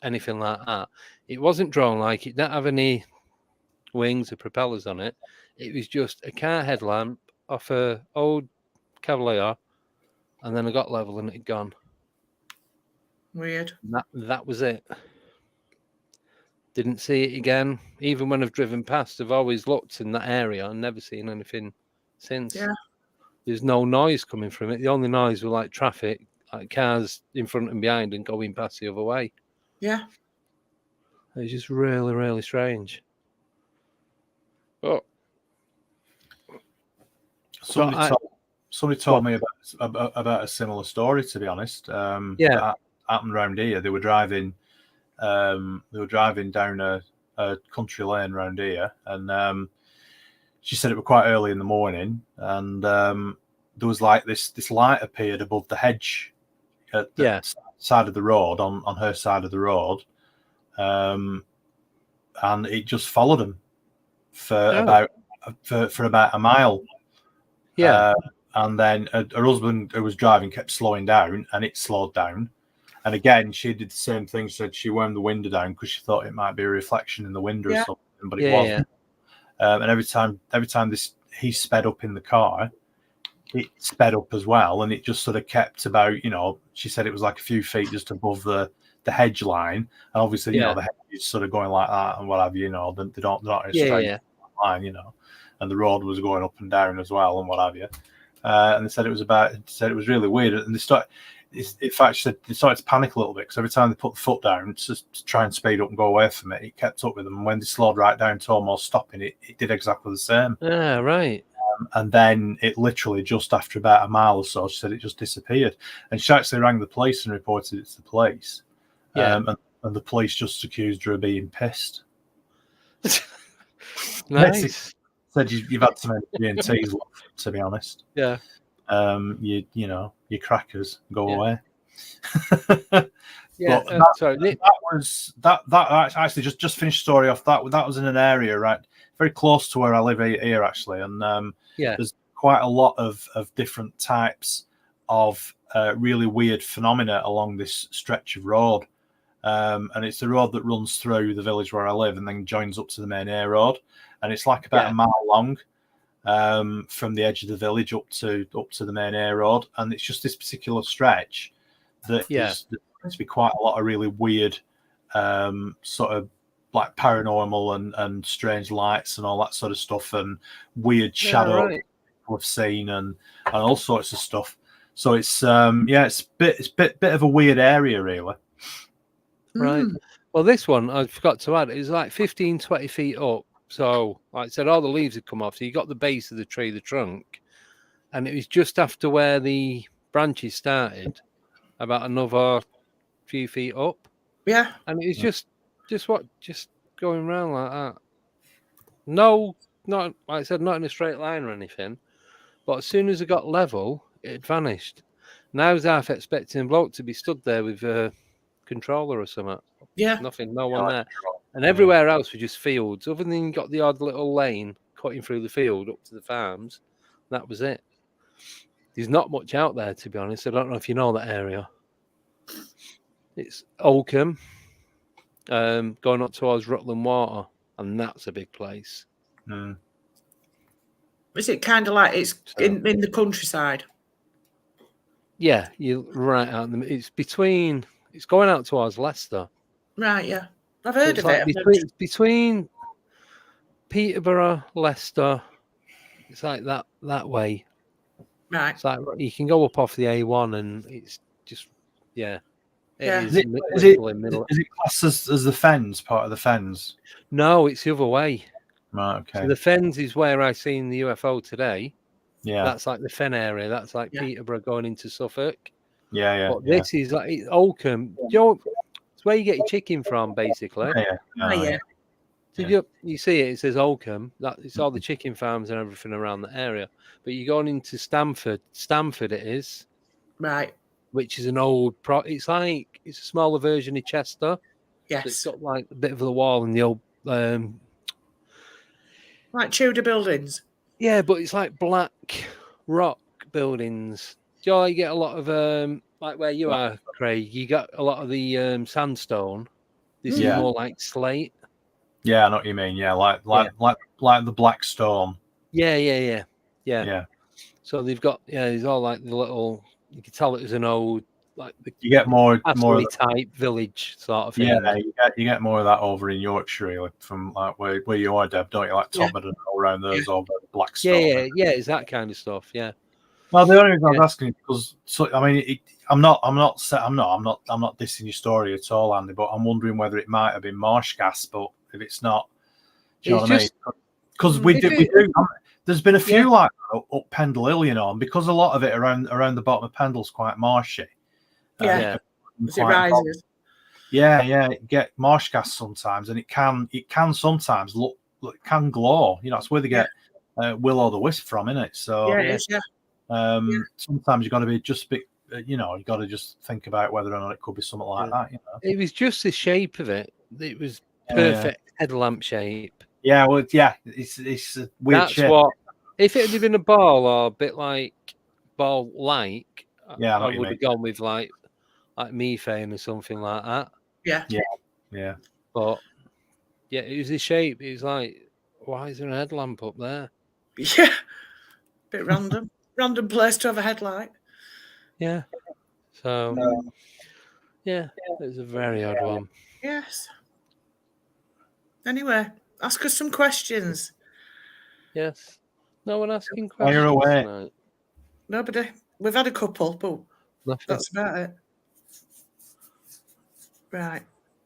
anything like that. It wasn't drone-like. It didn't have any wings or propellers on it. It was just a car headlamp off a old Cavalier, and then I got level and it had gone. Weird. That was it. Didn't see it again. Even when I've driven past, I've always looked in that area and never seen anything since. Yeah. There's no noise coming from it. The only noise was like traffic, like cars in front and behind and going past the other way. Yeah. It's just really, really strange. But somebody told me about a similar story. To be honest, that happened around here. They were driving down a country lane around here, and she said it was quite early in the morning, and there was like this light appeared above the hedge at the side of the road on her side of the road, and it just followed them for about a mile. Yeah. And then her husband, who was driving, kept slowing down, and it slowed down. And again, she did the same thing. She said she wound the window down because she thought it might be a reflection in the window or something, but it wasn't. And every time he sped up in the car, it sped up as well, and it just sort of kept about, she said it was like a few feet just above the hedge line, and obviously, the hedge is sort of going like that and what have you. They're not in a straight line, and the road was going up and down as well and what have you. And they said it was really weird, and they started to panic a little bit because every time they put the foot down to try and speed up and go away from it, it kept up with them. And when they slowed right down to almost stopping, it did exactly the same. Yeah, right. And then it literally, just after about a mile or so, she said it just disappeared. And she actually rang the police and reported it to the police. And the police just accused her of being pissed. Nice. Said you've had too many G&Ts, to be honest. Yeah. Your crackers go away. Yeah. That actually just finished the story off. That was in an area right very close to where I live here actually, and there's quite a lot of different types of really weird phenomena along this stretch of road. And it's the road that runs through the village where I live and then joins up to the main A road, and it's like about a mile long from the edge of the village up to the main A road, and it's just this particular stretch that there's to be quite a lot of really weird sort of like paranormal and strange lights and all that sort of stuff, and weird shadows people have seen and all sorts of stuff. So it's it's a bit of a weird area really. Right. Well, this one, I forgot to add, is like 15, 20 feet up. So, like I said, all the leaves had come off. So you got the base of the tree, the trunk, and it was just after where the branches started, about another few feet up. Yeah. And it was just going around like that. No, not, like I said, not in a straight line or anything. But as soon as it got level, it had vanished. Now I was half expecting a bloke to be stood there with a controller or something. Yeah. Nothing, no one there. And everywhere else was just fields. Other than you got the odd little lane cutting through the field up to the farms, that was it. There's not much out there, to be honest. I don't know if you know that area. It's Oakham, going up towards Rutland Water, and that's a big place. Is it kind of like it's in the countryside? Yeah, you're right out in the. It's going out towards Leicester. Right, yeah. I've heard of like it. Between Peterborough, Leicester, it's like that way. Right. It's like you can go up off the A1 and it's just, It is. Is it classed as the Fens, part of the Fens? No, it's the other way. Right, okay. So the Fens is where I seen the UFO today. Yeah. That's like the Fen area. That's like Peterborough going into Suffolk. Yeah. But this is like it's Oakham. It's where you get your chicken from, basically. Did you see it? It says Oakham. It's all the chicken farms and everything around the area. But you're going into Stamford. Stamford it is. Right. which is an old it's a smaller version of Chester. Yes. It's got like a bit of the wall and the old like Tudor buildings. yeah, but it's like black rock buildings. Do you get a lot of like where you are, Craig? You got a lot of the sandstone. This is more like slate. Yeah, I know what you mean. Yeah, like the black stone. Yeah. So they've got there's all like the little. You can tell it was an old like you get more type village sort of thing. Yeah, you get more of that over in Yorkshire, really, from like where you are, Deb, don't you? Like Todmorden and all around those over Blackstone. Yeah, it's that kind of stuff. Yeah. Well, the only reason I was asking because I mean, I'm not dissing your story at all, Andy, but I'm wondering whether it might have been marsh gas, but if it's not, do you know what I mean? Because we do. There's been a few like that up Pendle Hill, you know, and because a lot of it around the bottom of Pendle's quite marshy. It rises. Yeah, get marsh gas sometimes, and it can sometimes look it can glow. You know, it's where they get Will o' the Wisp from, isn't it? So sometimes you got to be just a bit, you know, you got to just think about whether or not it could be something like that. You know, it was just the shape of it. It was perfect headlamp shape. Yeah, well, it's a weird. That's shape. What if it had been a ball or a bit like ball like. I would have gone with like methane or something like that. Yeah. But it was the shape. It was like, why is there a headlamp up there? Yeah, bit random. Random place to have a headlight. Yeah. So it was a very odd one. Yes. Anyway, ask us some questions. Yes. No one asking questions. Fire away. Tonight. Nobody. We've had a couple, but that's about it. Right.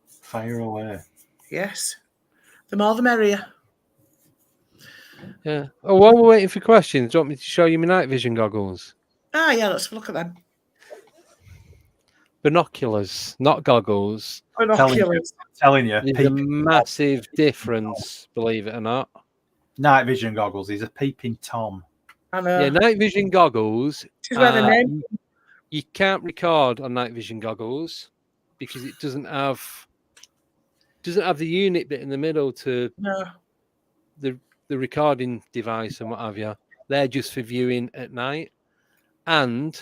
Fire away. Yes. The more the merrier. Yeah. Oh, while we're waiting for questions, do you want me to show you my night vision goggles? Ah, yeah, let's look at them. Binoculars, not goggles. Binoculars. Telling you. There's a massive difference, believe it or not. Night vision goggles. He's a peeping Tom. I know. Yeah, night vision goggles. Where the name. You can't record on night vision goggles because it doesn't have the unit bit in the middle to the recording device and what have you. They're just for viewing at night, and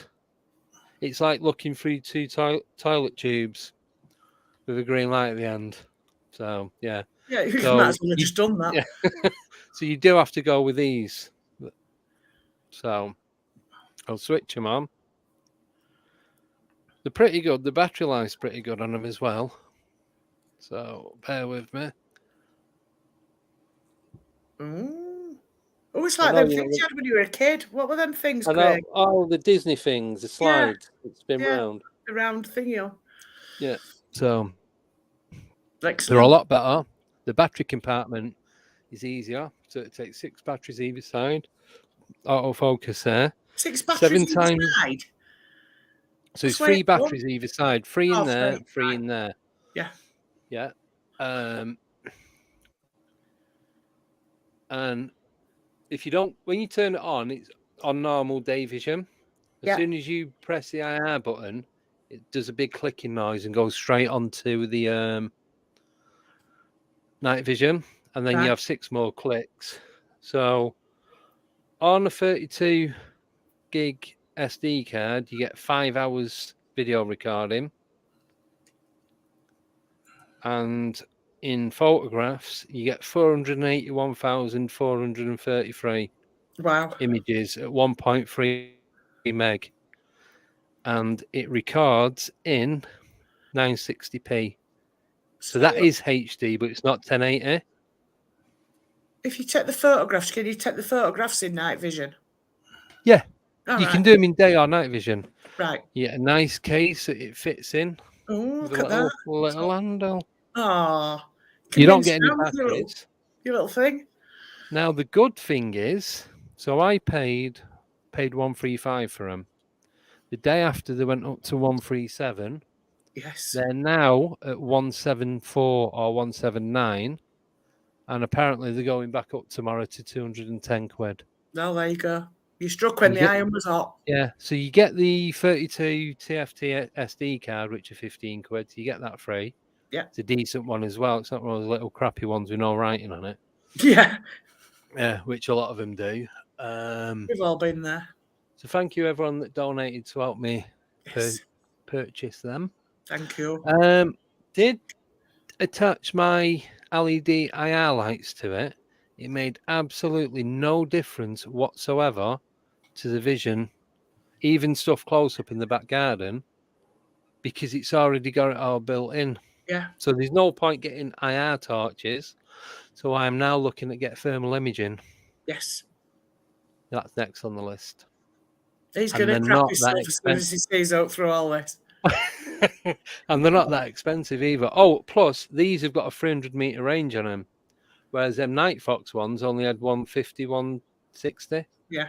it's like looking through two toilet tubes with a green light at the end. So you might as well have just done that. Yeah. So you do have to go with these. So I'll switch them on. They're pretty good. The battery life's pretty good on them as well. So bear with me. Oh, it's like them things you had when you were a kid. What were them things, Craig? Oh, the Disney things, the slide that spin round. The round thingy. Yeah. So excellent. They're a lot better. The battery compartment is easier. So it takes 6 batteries either side. Autofocus there. 6 batteries either side? So it's 3 batteries either side. 3 in there, 3 in there. Yeah. Yeah. And if you don't, when you turn it on, it's on normal day vision. As soon as you press the IR button, it does a big clicking noise and goes straight onto the night vision. And then you have 6 more clicks. So on a 32 gig SD card, you get 5 hours video recording. And in photographs, you get 481,433 images at 1.3 meg. And it records in 960p. So that is HD, but it's not 1080. If you take the photographs, can you take the photographs in night vision? Yeah. You can do them in day or night vision. Right. Yeah, a nice case that it fits in. Oh, look at that. Little handle. Oh. You don't get any batteries. Your little thing. Now, the good thing is, so I paid 135 for them. The day after they went up to 137. Yes. They're now at 174 or 179. And apparently they're going back up tomorrow to 210 quid. Oh, there you go. You struck when You the get- iron was hot. Yeah, so you get the 32 TFT SD card, which are 15 quid. So you get that free. Yeah. It's a decent one as well. It's not one of those little crappy ones with no writing on it. Yeah. Yeah, which a lot of them do. We've all been there. So thank you everyone that donated to help me Yes. purchase them. Thank you. Did attach my LED IR lights to it. It made absolutely no difference whatsoever to the vision, even stuff close up in the back garden, because it's already got it all built in. Yeah. So there's no point getting IR torches. So I am now looking at get thermal imaging. Yes. That's next on the list. He's And going to they're crap not his that stuff as soon as he sees out through all this. And they're not that expensive either. Oh, plus these have got a 300-meter range on them, whereas them Night Fox ones only had 150, 160. Yeah.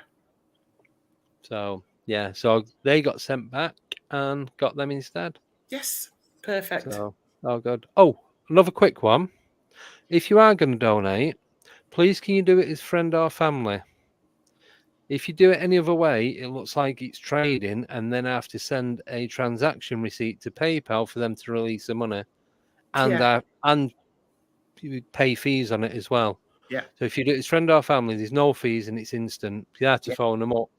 So yeah, so they got sent back and got them instead. Yes. Perfect. So oh good. Oh, another quick one. If you are going to donate, please can you do it as friend or family? If you do it any other way, it looks like it's trading, and then I have to send a transaction receipt to PayPal for them to release the money, and you pay fees on it as well. Yeah. So if you do it as friend or family, there's no fees and it's instant. You have to phone them up.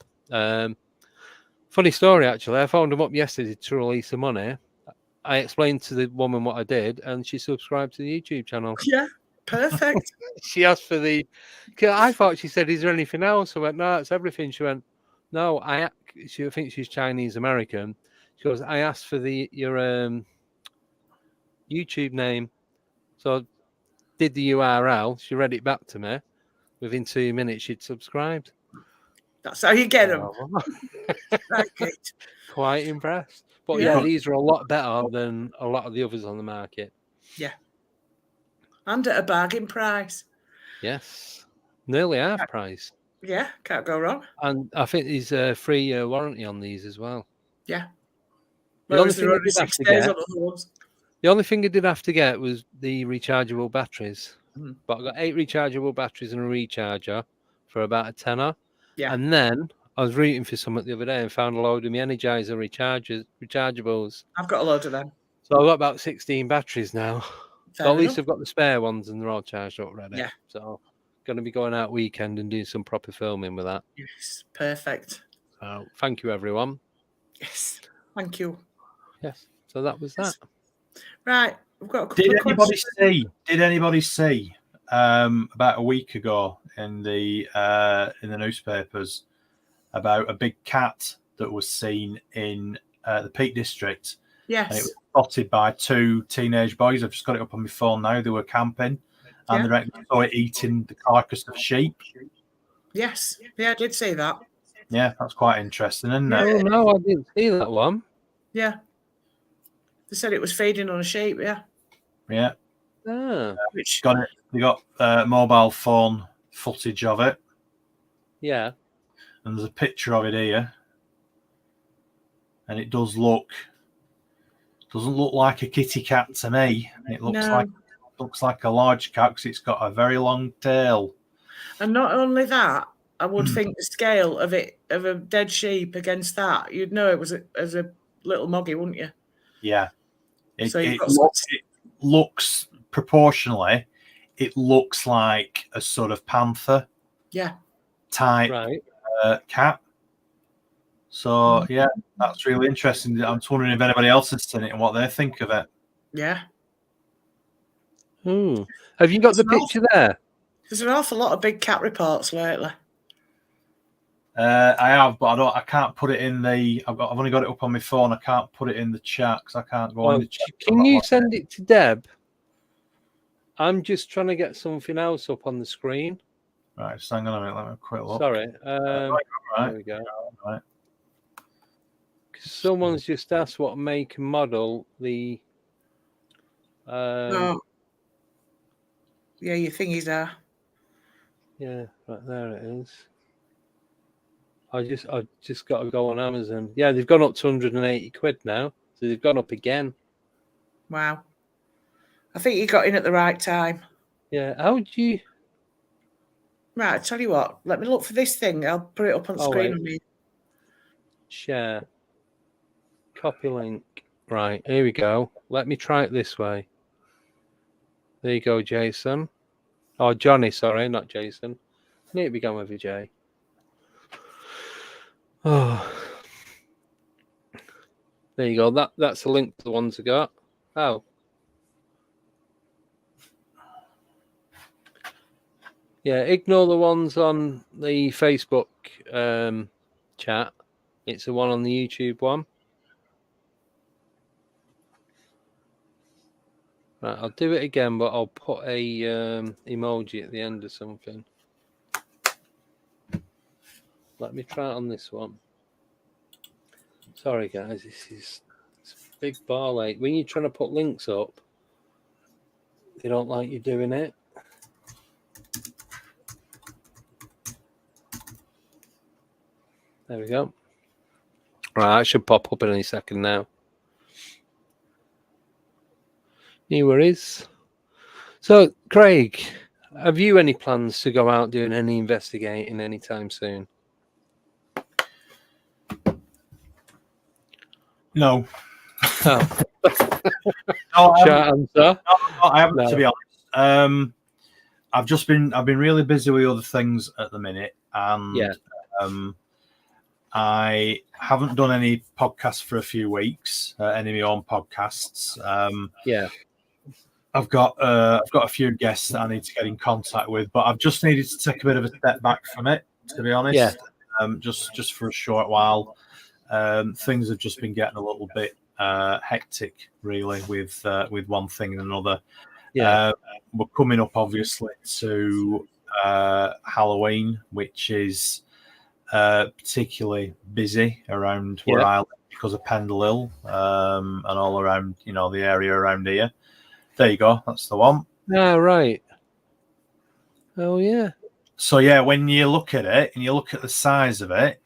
Funny story, actually. I phoned them up yesterday to release the money. I explained to the woman what I did, and she subscribed to the YouTube channel. Yeah. Perfect. She asked for the. I thought she said, "Is there anything else?" I went, "No, it's everything." She went, "No, I think she's Chinese American." She goes, "I asked for your YouTube name, so did the URL." She read it back to me. Within 2 minutes, she'd subscribed. That's how you get them. Like it. Quite impressed. But yeah, these are a lot better than a lot of the others on the market. Yeah. And at a bargain price. Yes. Nearly half price. Yeah, can't go wrong. And I think there's a 3-year warranty on these as well. Yeah. The only thing I did have to get, the only thing I did have to get was the rechargeable batteries. But I got 8 rechargeable batteries and a recharger for about a tenner. Yeah. And then I was rooting for something the other day and found a load of my Energizer rechargeables. I've got a load of them. So I've got about 16 batteries now. Fair But at least enough. I've got the spare ones and they're all charged up ready. Yeah. So going to be going out weekend and doing some proper filming with that. Yes. Perfect. So thank you, everyone. Yes. Thank you. Yes. So that was that. Right. We've got a couple Did of anybody questions. Did anybody see about a week ago in the newspapers about a big cat that was seen in the Peak District? Yes. And it was spotted by 2 teenage boys. I've just got it up on my phone now. They were camping and they saw it eating the carcass of sheep. Yes. Yeah, I did see that. Yeah, that's quite interesting, isn't it? Oh, no, I didn't see that one. Yeah. They said it was feeding on a sheep, yeah. Yeah. Which got it. They got mobile phone footage of it. Yeah. And there's a picture of it here. And it doesn't look like a kitty cat to me. It looks like a large cat because it's got a very long tail. And not only that, I would think the scale of a dead sheep against that, you'd know it was as a little moggy, wouldn't you? Yeah. It looks proportionally, it looks like a sort of panther type cat. So yeah, that's really interesting. I'm just wondering if anybody else has seen it and what they think of it. Yeah. Have you got the picture there? There's an awful lot of big cat reports lately. I have, but I can't put it in the. I've only got it up on my phone. I can't put it in the chat because I can't go on the chat. Can you send it to Deb? I'm just trying to get something else up on the screen. Right, just hang on a minute. Let me have a quick look. Sorry. Right. There we go. Right. Someone's just asked what make and model the. Yeah, your thingies are. Yeah, right there it is. I just got to go on Amazon. Yeah, they've gone up to 180 quid now. So they've gone up again. Wow. I think you got in at the right time. Yeah. How do you? Right, I tell you what. Let me look for this thing. I'll put it up on screen. On me. Share. Copy link. Right, here we go. Let me try it this way. There you go, Jason. Oh, Johnny, sorry, not Jason. Need to be going with you, Jay. Oh. There you go. That's the link to the ones I got. Oh. Yeah, ignore the ones on the Facebook chat. It's the one on the YouTube one. Right, I'll do it again, but I'll put a emoji at the end or something. Let me try it on this one. Sorry, guys, it's a big ball ache. When you're trying to put links up, they don't like you doing it. There we go. Right, it should pop up in any second now. No worries. So, Craig, have you any plans to go out doing any investigating anytime soon? No. Oh. No, Short answer. No, I haven't, to be honest. I've been really busy with other things at the minute, and I haven't done any podcasts for a few weeks, any of my own podcasts. I've got a few guests that I need to get in contact with, but I've just needed to take a bit of a step back from it, to be honest. Just for a short while. Things have just been getting a little bit hectic, really, with one thing and another. We're coming up, obviously, to Halloween, which is particularly busy around where I live because of Pendle Hill and all around, the area around here. There you go. That's the one. Ah, right. Oh, yeah. So, when you look at it and you look at the size of it,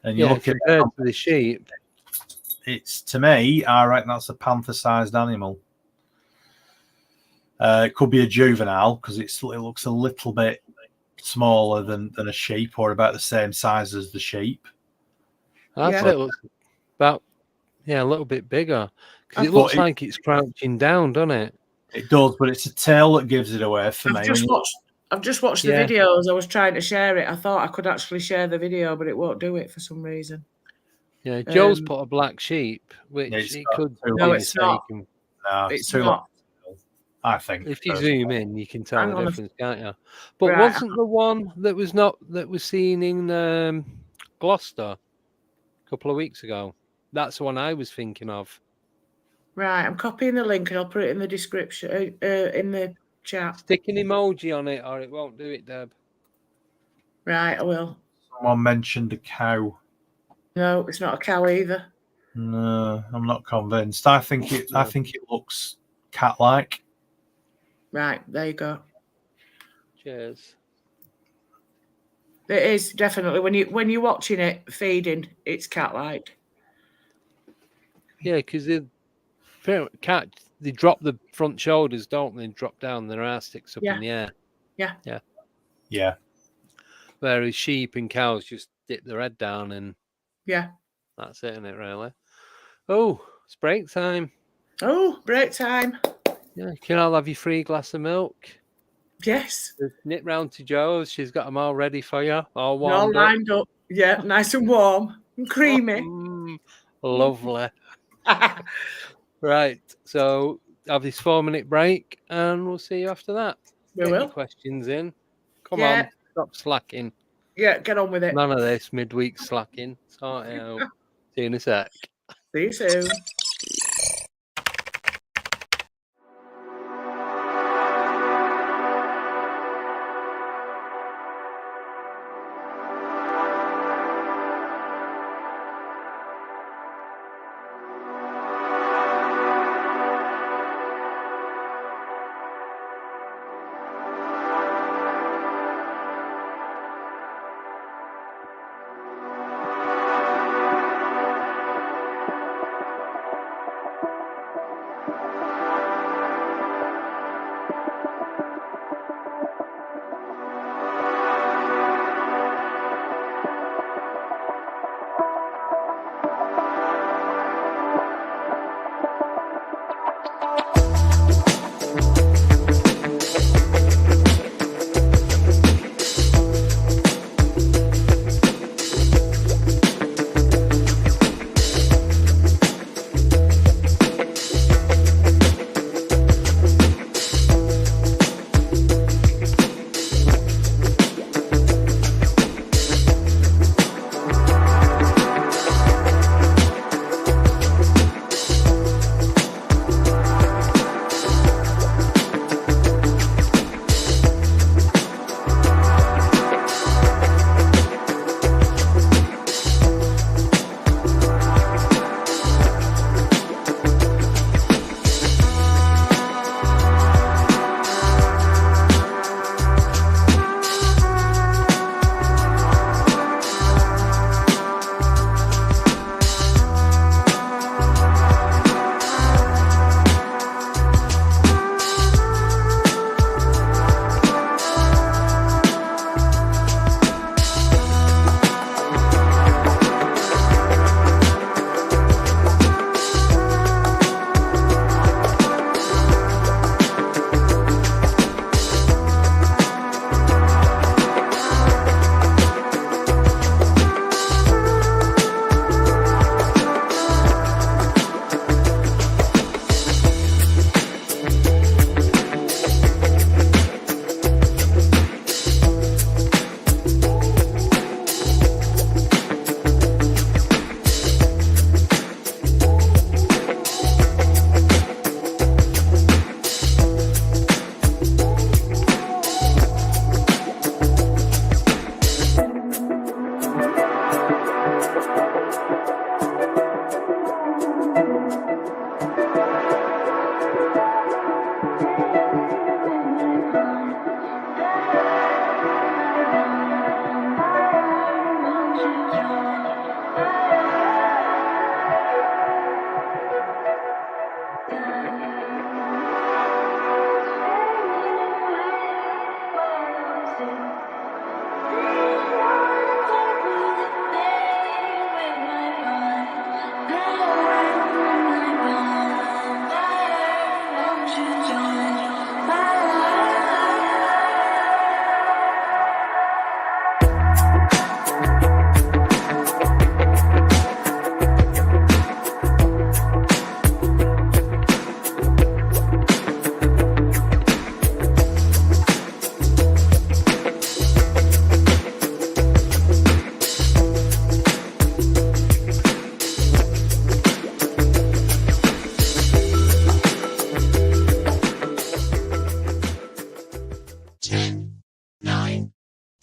and you look at it compared to the sheep, it's, to me, I reckon that's a panther-sized animal. It could be a juvenile because it looks a little bit smaller than a sheep, or about the same size as the sheep. I'd say it looks about a little bit bigger because it looks like it's crouching down, doesn't it? It does, but it's a tail that gives it away for me. I've just watched the videos. I was trying to share it. I thought I could actually share the video, but it won't do it for some reason. Yeah, Joe's put a black sheep, which it could. No, it's not. No, it's not. I think if you zoom in, you can tell the difference, can't you? But wasn't the one that was seen in Gloucester a couple of weeks ago? That's the one I was thinking of. Right, I'm copying the link and I'll put it in the description in the chat. Stick an emoji on it, or it won't do it, Deb. Right, I will. Someone mentioned a cow. No, it's not a cow either. No, I'm not convinced. I think it looks cat-like. Right, there you go. Cheers. It is definitely when you're watching it feeding, it's cat-like. Yeah, because cat, they drop the front shoulders, don't they? Drop down, their ass sticks up in the air. Yeah. Whereas sheep and cows just dip their head down and that's it, isn't it, really? Oh, it's break time. Oh, break time. Yeah, can I have your free glass of milk? Yes. Nip round to Joe's. She's got them all ready for you, all warmed all lined up. Yeah, nice and warm and creamy. Lovely. Right, so have this 4-minute break and we'll see you after that. We Get will. your questions in. Come on, stop slacking. Yeah, get on with it. None of this midweek slacking. Sort it out. See you in a sec. See you soon.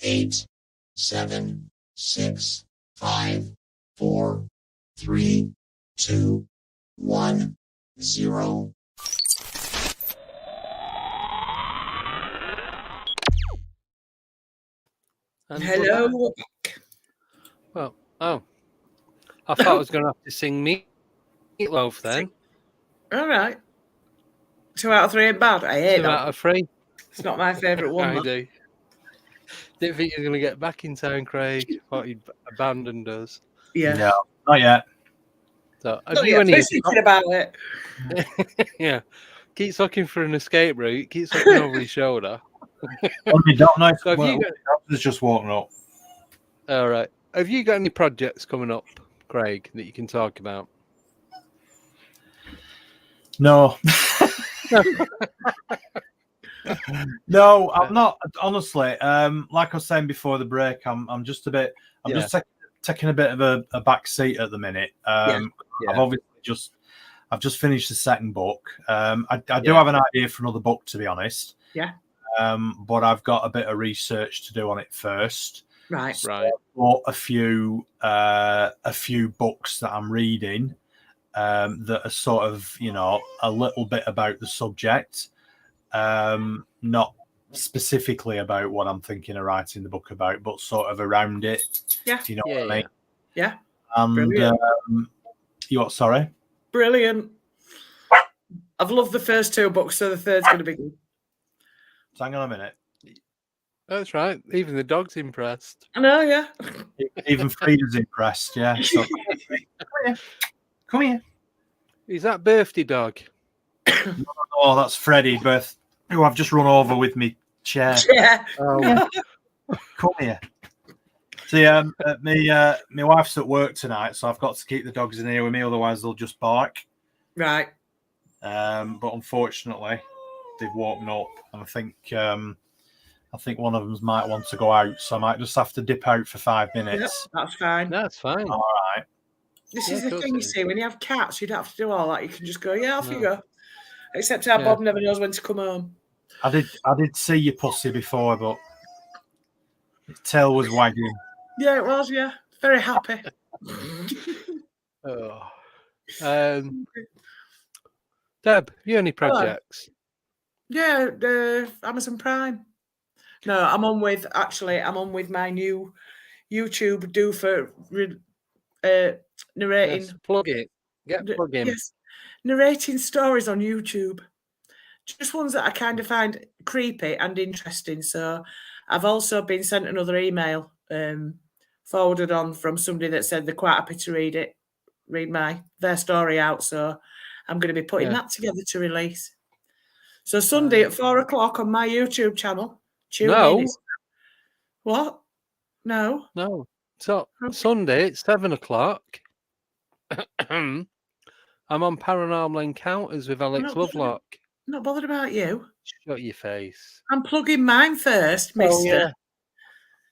Eight, 7, 6, 5, 4, 3, 2, 1, 0. And Hello. we're back. Well, I thought I was going to have to sing Meatloaf then. All right. 2 out of 3 ain't bad. I hate 2 that. out of 3. It's not my favourite one. I do. Didn't think you were going to get back in time, Craig. Thought you'd abandoned us. Yeah. No, not yet. So, have Not you yet. any? Thinking about it. Yeah. Keeps looking for an escape route. Keeps looking over his shoulder. You don't know. So have you got? It's just walking up. All right. Have you got any projects coming up, Craig, that you can talk about? No. No, I'm not. Honestly, like I was saying before the break, I'm just a bit. I'm just taking a bit of a back seat at the minute. I've obviously I've just finished the second book. I do have an idea for another book, to be honest. Yeah. But I've got a bit of research to do on it first. Right. So I bought a few books that I'm reading that are sort of, a little bit about the subject, not specifically about what I'm thinking of writing the book about, but sort of around it. Yeah. Do you know what I mean? Yeah. And you what? Sorry. Brilliant. I've loved the first 2 books, so the third's going to be good. So hang on a minute. That's right. Even the dog's impressed. I know, yeah. Even Frida's impressed, yeah. So, come here. Is that birthday dog? Oh, that's Freddie, who I've just run over with me chair. Yeah. Oh. Come here. See, my wife's at work tonight, so I've got to keep the dogs in here with me, otherwise they'll just bark. Right. But unfortunately, they've woken up, and I think one of them might want to go out, so I might just have to dip out for 5 minutes. Yep, that's fine. That's fine. All right. This is the thing, you see, when you have cats, you don't have to do all that. You can just go, off you go. Except our Bob never knows when to come home. I did see your pussy before, but its tail was wagging. Yeah, it was, yeah. Very happy. Deb, you any projects? Yeah, Amazon Prime. No, I'm on with my new YouTube for narrating. Yes, plug it. Plug in. Yes, narrating stories on YouTube. Just ones that I kind of find creepy and interesting. So I've also been sent another email forwarded on from somebody that said they're quite happy to read their story out. So I'm going to be putting that together to release. So Sunday at 4:00 on my YouTube channel. Tune in. What? No. So Sunday at 7:00. I'm on Paranormal Encounters with Alex Lovelock. I'm not bothered about you. Shut your face. I'm plugging mine first, mister. Yeah.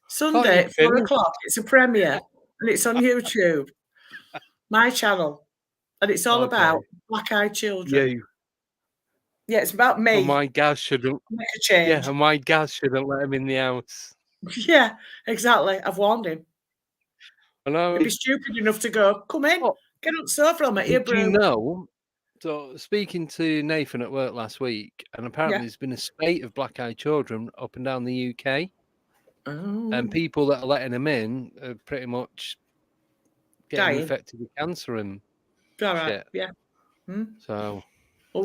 Sunday at 4:00. It's a premiere and it's on YouTube. My channel. And it's all about black-eyed children. You. Yeah, it's about me. And my gas shouldn't make a change. Yeah, and my gas shouldn't let him in the house. Yeah, exactly. I've warned him. I know. He'd be stupid enough to go, come in, get on the sofa, I'll make you a brew. Do you know? So speaking to Nathan at work last week, and apparently there's been a spate of black-eyed children up and down the UK. Oh. And people that are letting them in are pretty much getting infected with cancer and shit. Yeah. So,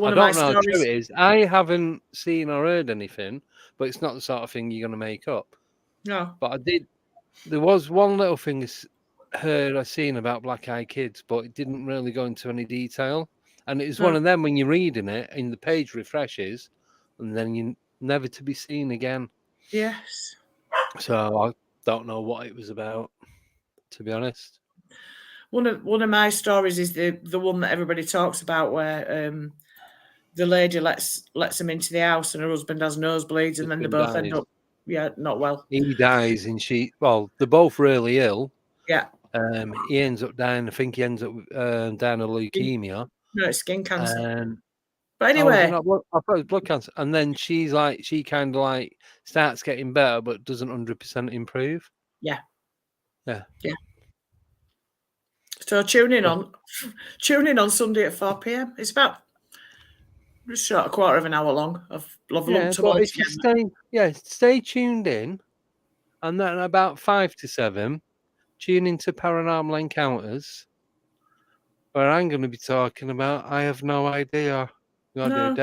Well, I one of don't my know how true stories. it is. I haven't seen or heard anything, but it's not the sort of thing you're going to make up. No. But I did. There was one little thing I seen about Black Eyed Kids, but it didn't really go into any detail. And it was one No. of them when you're reading it and the page refreshes, and then you're never to be seen again. Yes. So I don't know what it was about, to be honest. One of my stories is the one that everybody talks about, where the lady lets them into the house and her husband has nosebleeds, and then they both end up not well. He dies and they're both really ill. Yeah. He ends up dying. I think he ends up dying of leukemia. No, it's skin cancer. Was But it anyway, not I thought it was blood cancer. And then she kind of like starts getting better, but doesn't 100% improve. yeah. Yeah. So tune in on Sunday at 4 p.m. It's about just short, a quarter of an hour long. I've lumped them all if you stay tuned in, and then about 5 to 7, tune into Paranormal Encounters, where I'm going to be talking about. I have no idea. No, you have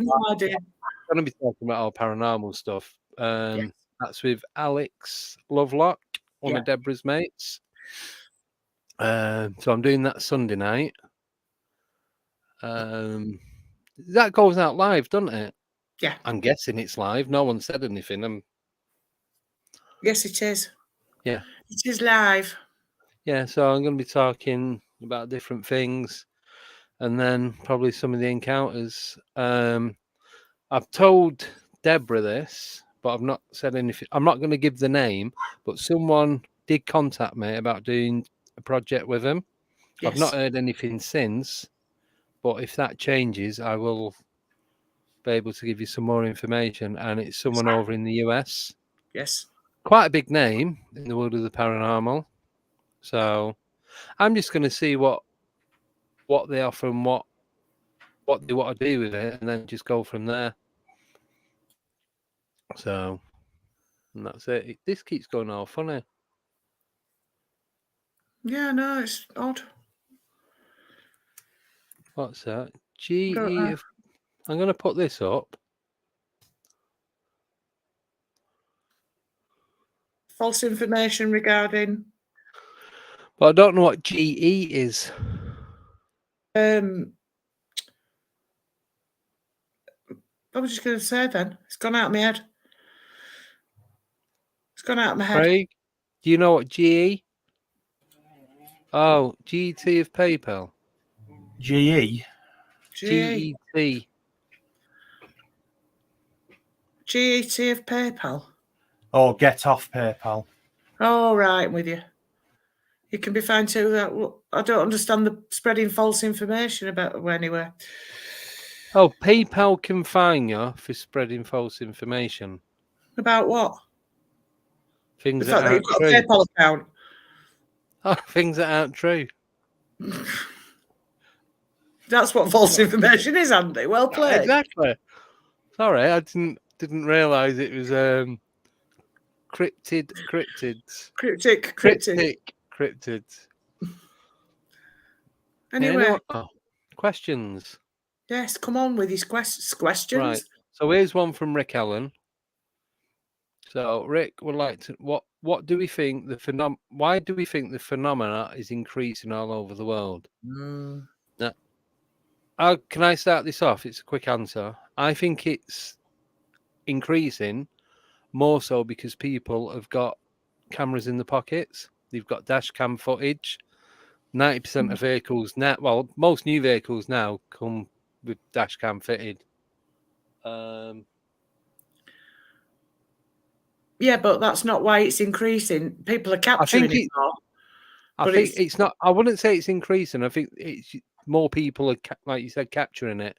no idea. I'm going to be talking about all paranormal stuff. Yes. That's with Alex Lovelock, one Yeah. of Deborah's mates. So I'm doing that Sunday night. That goes out live, doesn't it? Yeah. I'm guessing it's live. No one said anything. Yes, it is. Yeah. It is live. Yeah, so I'm going to be talking about different things, and then probably some of the encounters. I've told Deborah this, but I've not said anything. I'm not going to give the name, but someone did contact me about doing a project with him. Yes. I've not heard anything since, but if that changes, I will be able to give you some more information. And it's someone over in the US. Yes. Quite a big name in the world of the paranormal. So I'm just going to see what they offer and what they want to do with it, and then just go from there. So, and that's it. This keeps going all funny. Yeah, no, it's odd. What's that? Don't I'm going to put this up. False information regarding. But I don't know what GE is. I was just going to say then. It's gone out of my head. It's gone out of my head. Craig, do you know what GE? Oh, GET of PayPal. GE. GET. GET of PayPal. Oh, get off PayPal. Oh, right, I'm with you. You can be fine too. That I don't understand the spreading false information about anywhere. Oh, PayPal can fine you for spreading false information. About what? Things The fact that you've got a PayPal account. Oh, things that aren't true. That's what false information is, Andy. Well played. Exactly. Sorry, I didn't realise it was cryptids. Cryptids. Anyway. Questions. Yes, come on with these questions. Right. So here's one from Rick Allen. So Rick would like to what do we think why do we think the phenomena is increasing all over the world? Now, can I start this off? It's a quick answer. I think it's increasing more so because people have got cameras in the pockets. They've got dash cam footage. 90% of vehicles now, well, most new vehicles now come with dash cam fitted. Yeah, but that's not why it's increasing. People are capturing it more. I think it's not. I wouldn't say it's increasing. I think it's more people are, like you said, capturing it.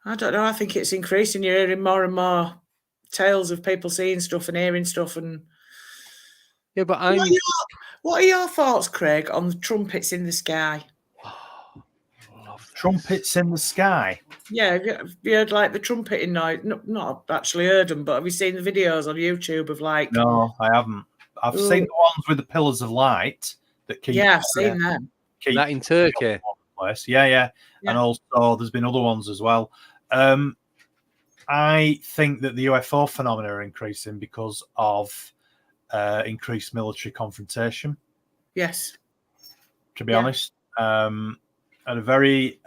I don't know. I think it's increasing. You're hearing more and more tales of people seeing stuff and hearing stuff. And yeah, but what are your thoughts, Craig, on the trumpets in the sky? Trumpets in the sky. Yeah, have you heard like the trumpeting noise? Not actually heard them, but have you seen the videos on YouTube of like? No, I haven't. I've seen the ones with the pillars of light that keep. Yeah, I've seen them. That in Turkey. place. Yeah. And also there's been other ones as well. I think that the UFO phenomena are increasing because of increased military confrontation. Yes. To be honest, had a very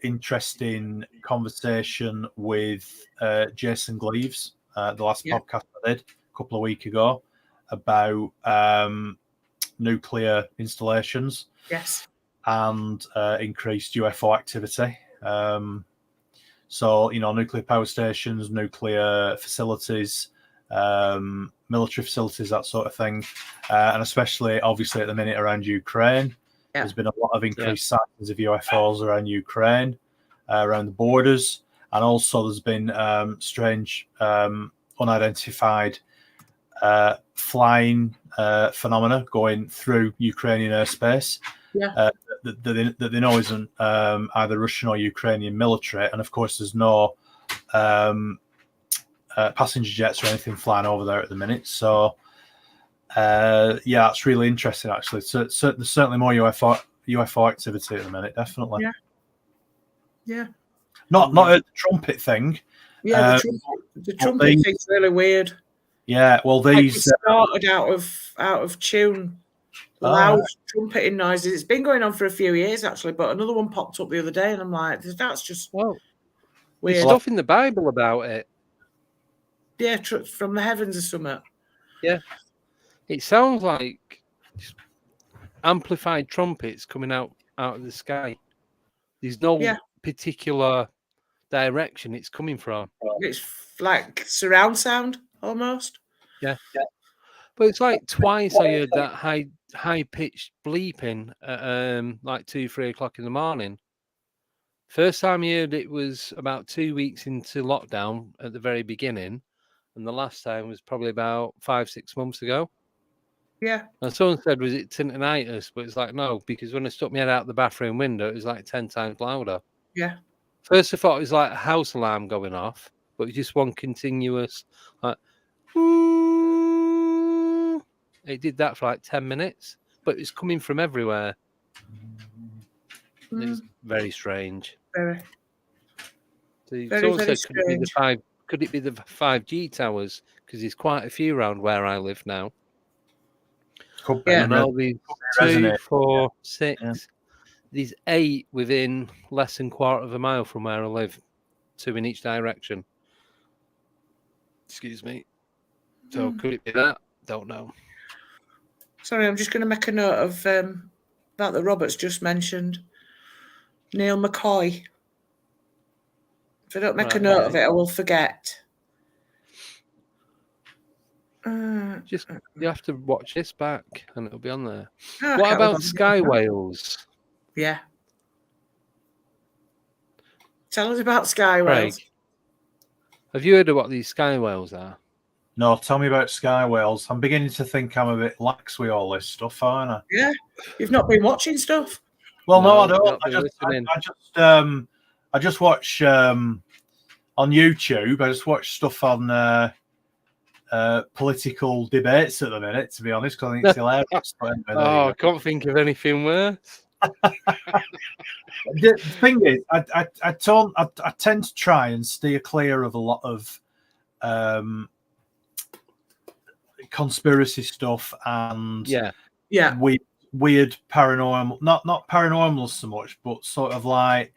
interesting conversation with Jason Gleaves, the last podcast I did a couple of weeks ago, about nuclear installations. Yes. And increased UFO activity. So, nuclear power stations, nuclear facilities, military facilities, that sort of thing. And especially, obviously, at the minute around Ukraine, there's been a lot of increased sightings of UFOs around Ukraine, around the borders. And also there's been strange, unidentified flying phenomena going through Ukrainian airspace. That they know isn't either Russian or Ukrainian military, and of course there's no passenger jets or anything flying over there at the minute. So it's really interesting actually. So there's certainly more UFO activity at the minute, definitely. Yeah. Not a trumpet thing. Yeah, the trumpet thing's really weird. Yeah, well, these started out of tune. Loud trumpeting noises. It's been going on for a few years actually, but another one popped up the other day, and I'm like, that's just weird. There's stuff in the Bible about it. Yeah, from the heavens or something. Yeah, it sounds like amplified trumpets coming out of the sky. There's no particular direction it's coming from. It's like surround sound almost. Yeah. But it's like twice I heard that high pitched bleeping at like 2-3 o'clock in the morning. First time I heard it was about 2 weeks into lockdown at the very beginning, and the last time was probably about 5-6 months ago. Yeah. And someone said, was it tinnitus? But it's like, no, because when I stuck my head out the bathroom window, it was like 10 times louder. Yeah. First I thought it was like a house alarm going off, but it was just one continuous like it did that for like 10 minutes, but it's coming from everywhere. It's very strange. Very. Someone said, could it be the 5G towers? Because there's quite a few around where I live now. And all these 2, 4, 6. There's 8 within less than quarter of a mile from where I live, 2 in each direction. Excuse me. So could it be that? Don't know. Sorry, I'm just going to make a note of that Robert's just mentioned. Neil McCoy. If I don't make a note of it, I will forget. Just you have to watch this back, and it'll be on there. What about sky whales? Yeah. Tell us about sky whales. Have you heard of what these sky whales are? No, tell me about sky whales. I'm beginning to think I'm a bit lax with all this stuff, aren't I? Yeah, you've not been watching stuff. Well, no, I don't. I just watch on YouTube. I just watch stuff on political debates at the minute. To be honest, because I think it's hilarious. I can't think of anything worse. The thing is, I tend to try and steer clear of a lot of conspiracy stuff and weird paranormal, not paranormal so much, but sort of like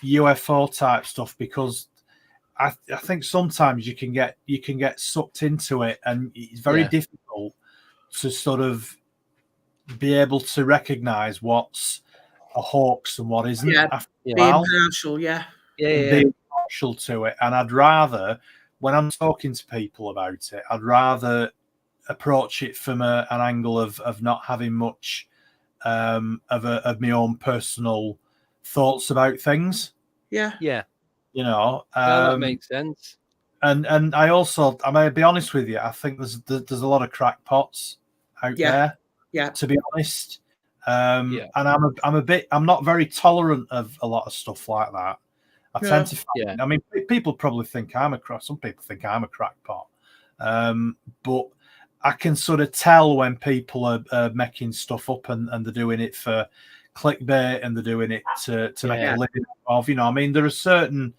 UFO type stuff, because I think sometimes you can get sucked into it, and it's very difficult to sort of be able to recognize what's a hoax and what isn't. Being partial, being partial to it. And I'd rather, when I'm talking to people about it, I'd rather approach it from an angle of not having much of my own personal thoughts about things. Yeah. You know, that makes sense. And I also, I may be honest with you, I think there's a lot of crackpots out there. Yeah. To be honest, and I'm not very tolerant of a lot of stuff like that. I tend to find, I mean, people probably think some people think I'm a crackpot, but I can sort of tell when people are making stuff up and they're doing it for clickbait and they're doing it to make Yeah. a living of. You know, I mean, there are certain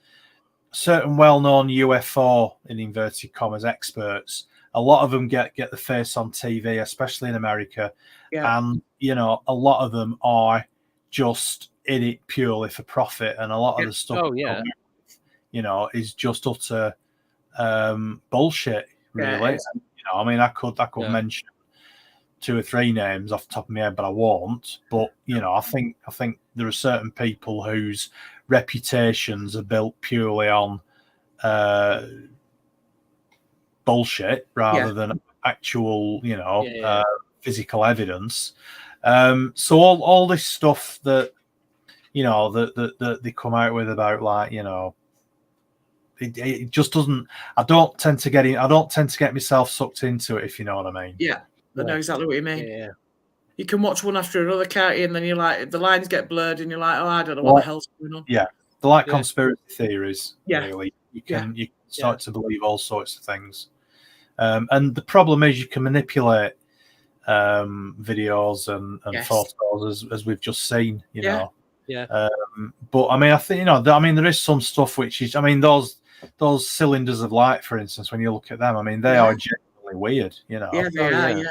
well-known UFO in inverted commas experts. A lot of them get the face on TV, especially in America, and you know, a lot of them are just in it purely for profit, and a lot of the stuff, you know, is just utter bullshit. Really, you know, I mean, I could mention 2 or 3 names off the top of my head, but I won't. But you know, I think there are certain people whose reputations are built purely on bullshit rather than actual, you know, physical evidence. So all this stuff that, you know, that they come out with about, like, you know, it just doesn't. I don't tend to get myself sucked into it, if you know what I mean. Yeah, I know exactly what you mean. Yeah. You can watch one after another, can't you? And then you're like, the lines get blurred, and you're like, oh, I don't know what the hell's going on. Yeah, they're like conspiracy theories. Yeah. Really, you can start to believe all sorts of things. And the problem is you can manipulate videos and photos as we've just seen, you know. Yeah. But I mean, I think, you know, I mean, there is some stuff which is, I mean, those cylinders of light, for instance, when you look at them, I mean, they are genuinely weird, you know. Yeah, they are. Yeah.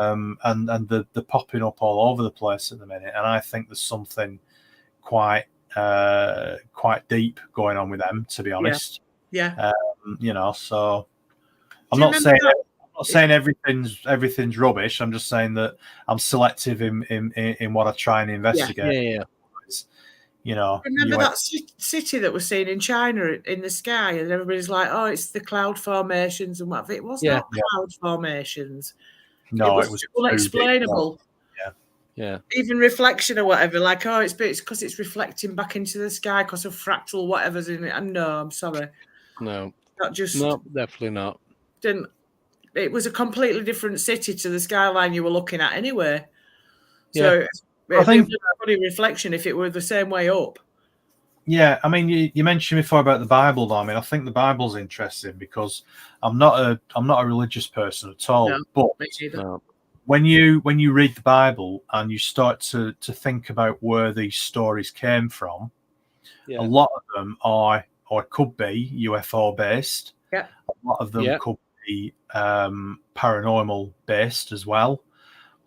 And they're popping up all over the place at the minute, and I think there's something quite deep going on with them, to be honest. Yeah. You know, so I'm not saying everything's rubbish. I'm just saying that I'm selective in what I try and investigate. Yeah. You know, remember that city that was seen in China in the sky, and everybody's like, "Oh, it's the cloud formations and what." It was not cloud formations. No, it was unexplainable. Yeah. Even reflection or whatever, like, oh, it's because it's reflecting back into the sky because of fractal whatever's in it. And no, I'm sorry. No. That just no, definitely not. Didn't. It was a completely different city to the skyline you were looking at anyway. So I think it would be a reflection if it were the same way up. Yeah, I mean, you mentioned before about the Bible, though. I mean, I think the Bible's interesting because I'm not a religious person at all. No, but when you read the Bible and you start to think about where these stories came from, a lot of them are or could be UFO based. Yeah, a lot of them could be paranormal based as well,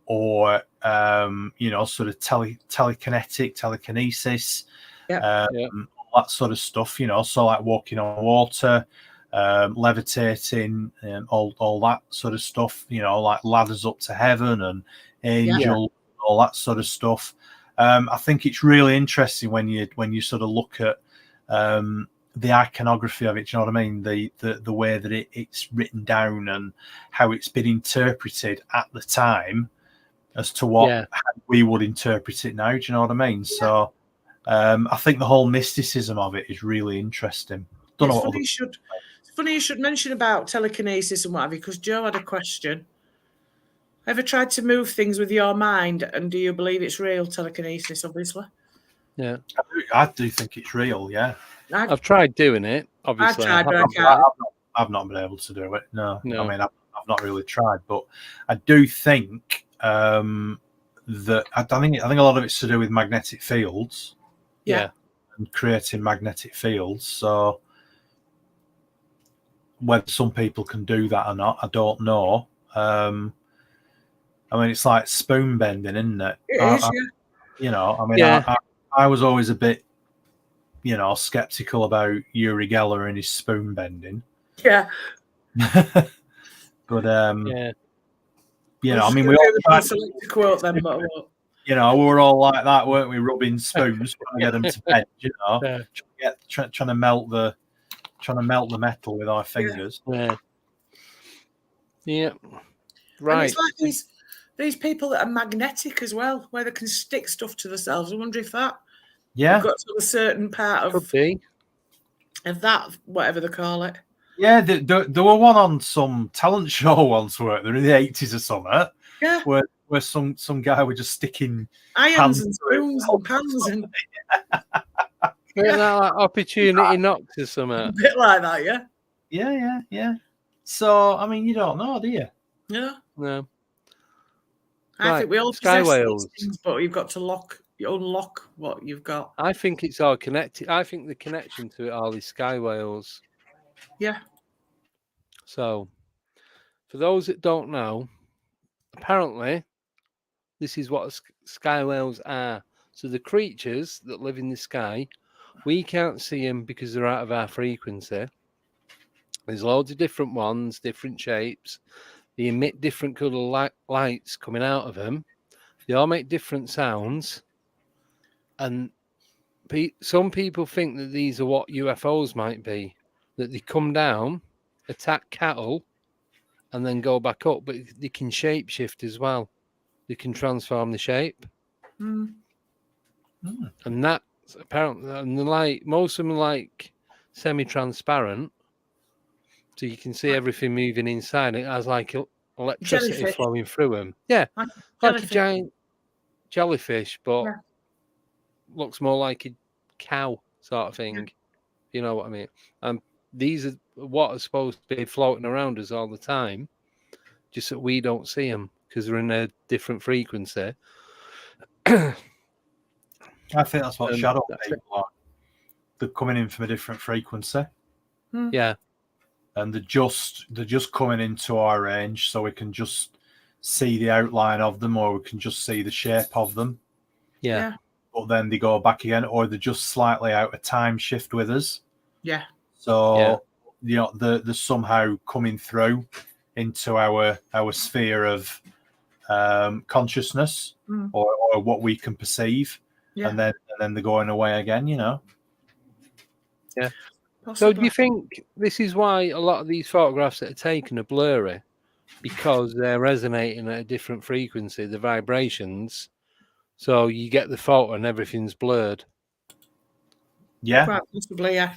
or you know, sort of telekinesis. All that sort of stuff, you know, so like walking on water, levitating, and all that sort of stuff, you know, like ladders up to heaven and angel, all that sort of stuff. I think it's really interesting when you sort of look at the iconography of it. Do you know what I mean? The way that it's written down and how it's been interpreted at the time as to what we would interpret it now. Do you know what I mean? So I think the whole mysticism of it is really interesting. It's funny you should mention about telekinesis and what have you, because Joe had a question. Ever tried to move things with your mind, and do you believe it's real, telekinesis, obviously? Yeah. I do think it's real, yeah. I've tried doing it, obviously. I've tried, but I've not been able to do it, no. I mean, I've not really tried, but I do think that I think a lot of it's to do with magnetic fields. Yeah. And creating magnetic fields. So whether some people can do that or not, I don't know. I mean, it's like spoon bending, isn't it? It is, you know, I mean, I was always a bit, you know, skeptical about Uri Geller and his spoon bending. Yeah. But you know, I mean, we all tried to quote them, but you know, we were all like that, weren't we? Rubbing spoons trying to get them to bend, you know, trying to melt the metal with our fingers. Yeah. Right. And it's like these people that are magnetic as well, where they can stick stuff to themselves. I wonder if that got to a certain part of that, whatever they call it. Yeah, there were one on some talent show once, weren't there, in the 80s or something? Yeah. Where some guy was just sticking irons and spoons and pans and like opportunity knocks or something. A bit like that, yeah. So I mean, you don't know, do you? Yeah. No. I think we all possess these things, but you've got to lock you unlock what you've got. I think it's all connected. I think the connection to it all is sky whales. Yeah. So, for those that don't know, apparently, this is what sky whales are. So the creatures that live in the sky, we can't see them because they're out of our frequency. There's loads of different ones, different shapes. They emit different colour lights coming out of them. They all make different sounds. And some people think that these are what UFOs might be, that they come down, attack cattle, and then go back up. But they can shapeshift as well. They can transform the shape. Mm. And that's apparently, and most of them are like semi-transparent, so you can see everything moving inside. It has like electricity Jellyfish. flowing through them. Yeah, Like like jellyfish. a giant jellyfish, but Yeah. looks more like a cow sort of thing. You know what I mean? And these are what are supposed to be floating around us all the time, just that we don't see them because they're in a different frequency. I think that's what shadow that's people are. They're coming in from a different frequency, Yeah, and they're just coming into our range, so we can just see the outline of them, or we can just see the shape of them. yeah. But then they go back again, or they're just slightly out of time shift with us. Yeah. So you know, they're somehow coming through into our sphere of consciousness, or what we can perceive, and then they're going away again. You know. Yeah. Possibly. So do you think this is why a lot of these photographs that are taken are blurry? Because they're resonating at a different frequency, the vibrations. So you get the photo and everything's blurred. Yeah. Quite possibly, yeah.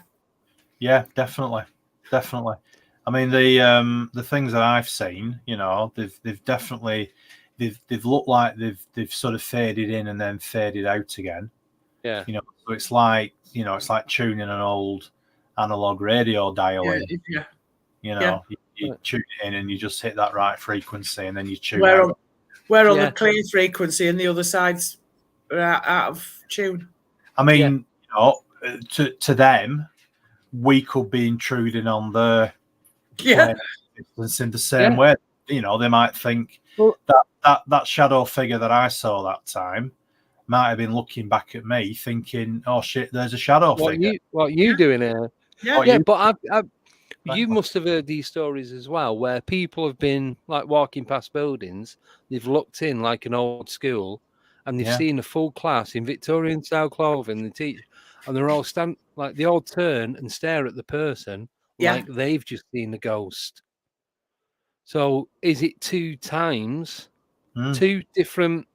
Yeah, definitely. I mean, the things that I've seen, you know, they've definitely they've looked like they've sort of faded in and then faded out again. Yeah. You know, so it's like, you know, it's like tuning an old analog radio dial in. Yeah. You know, you tune it in and you just hit that right frequency, and then you tune out. We're on the clear frequency and the other side's out of tune. I mean, you know, to them, we could be intruding on their distance in the same way. You know, they might think that shadow figure that I saw that time might have been looking back at me thinking, oh shit, there's a shadow figure. What you doing here? Yeah. But you must have heard these stories as well, where people have been like walking past buildings, they've looked in like an old school, and they've seen a full class in Victorian style clothing, the teacher, and they're all they all turn and stare at the person like they've just seen a ghost. So is it two times, two different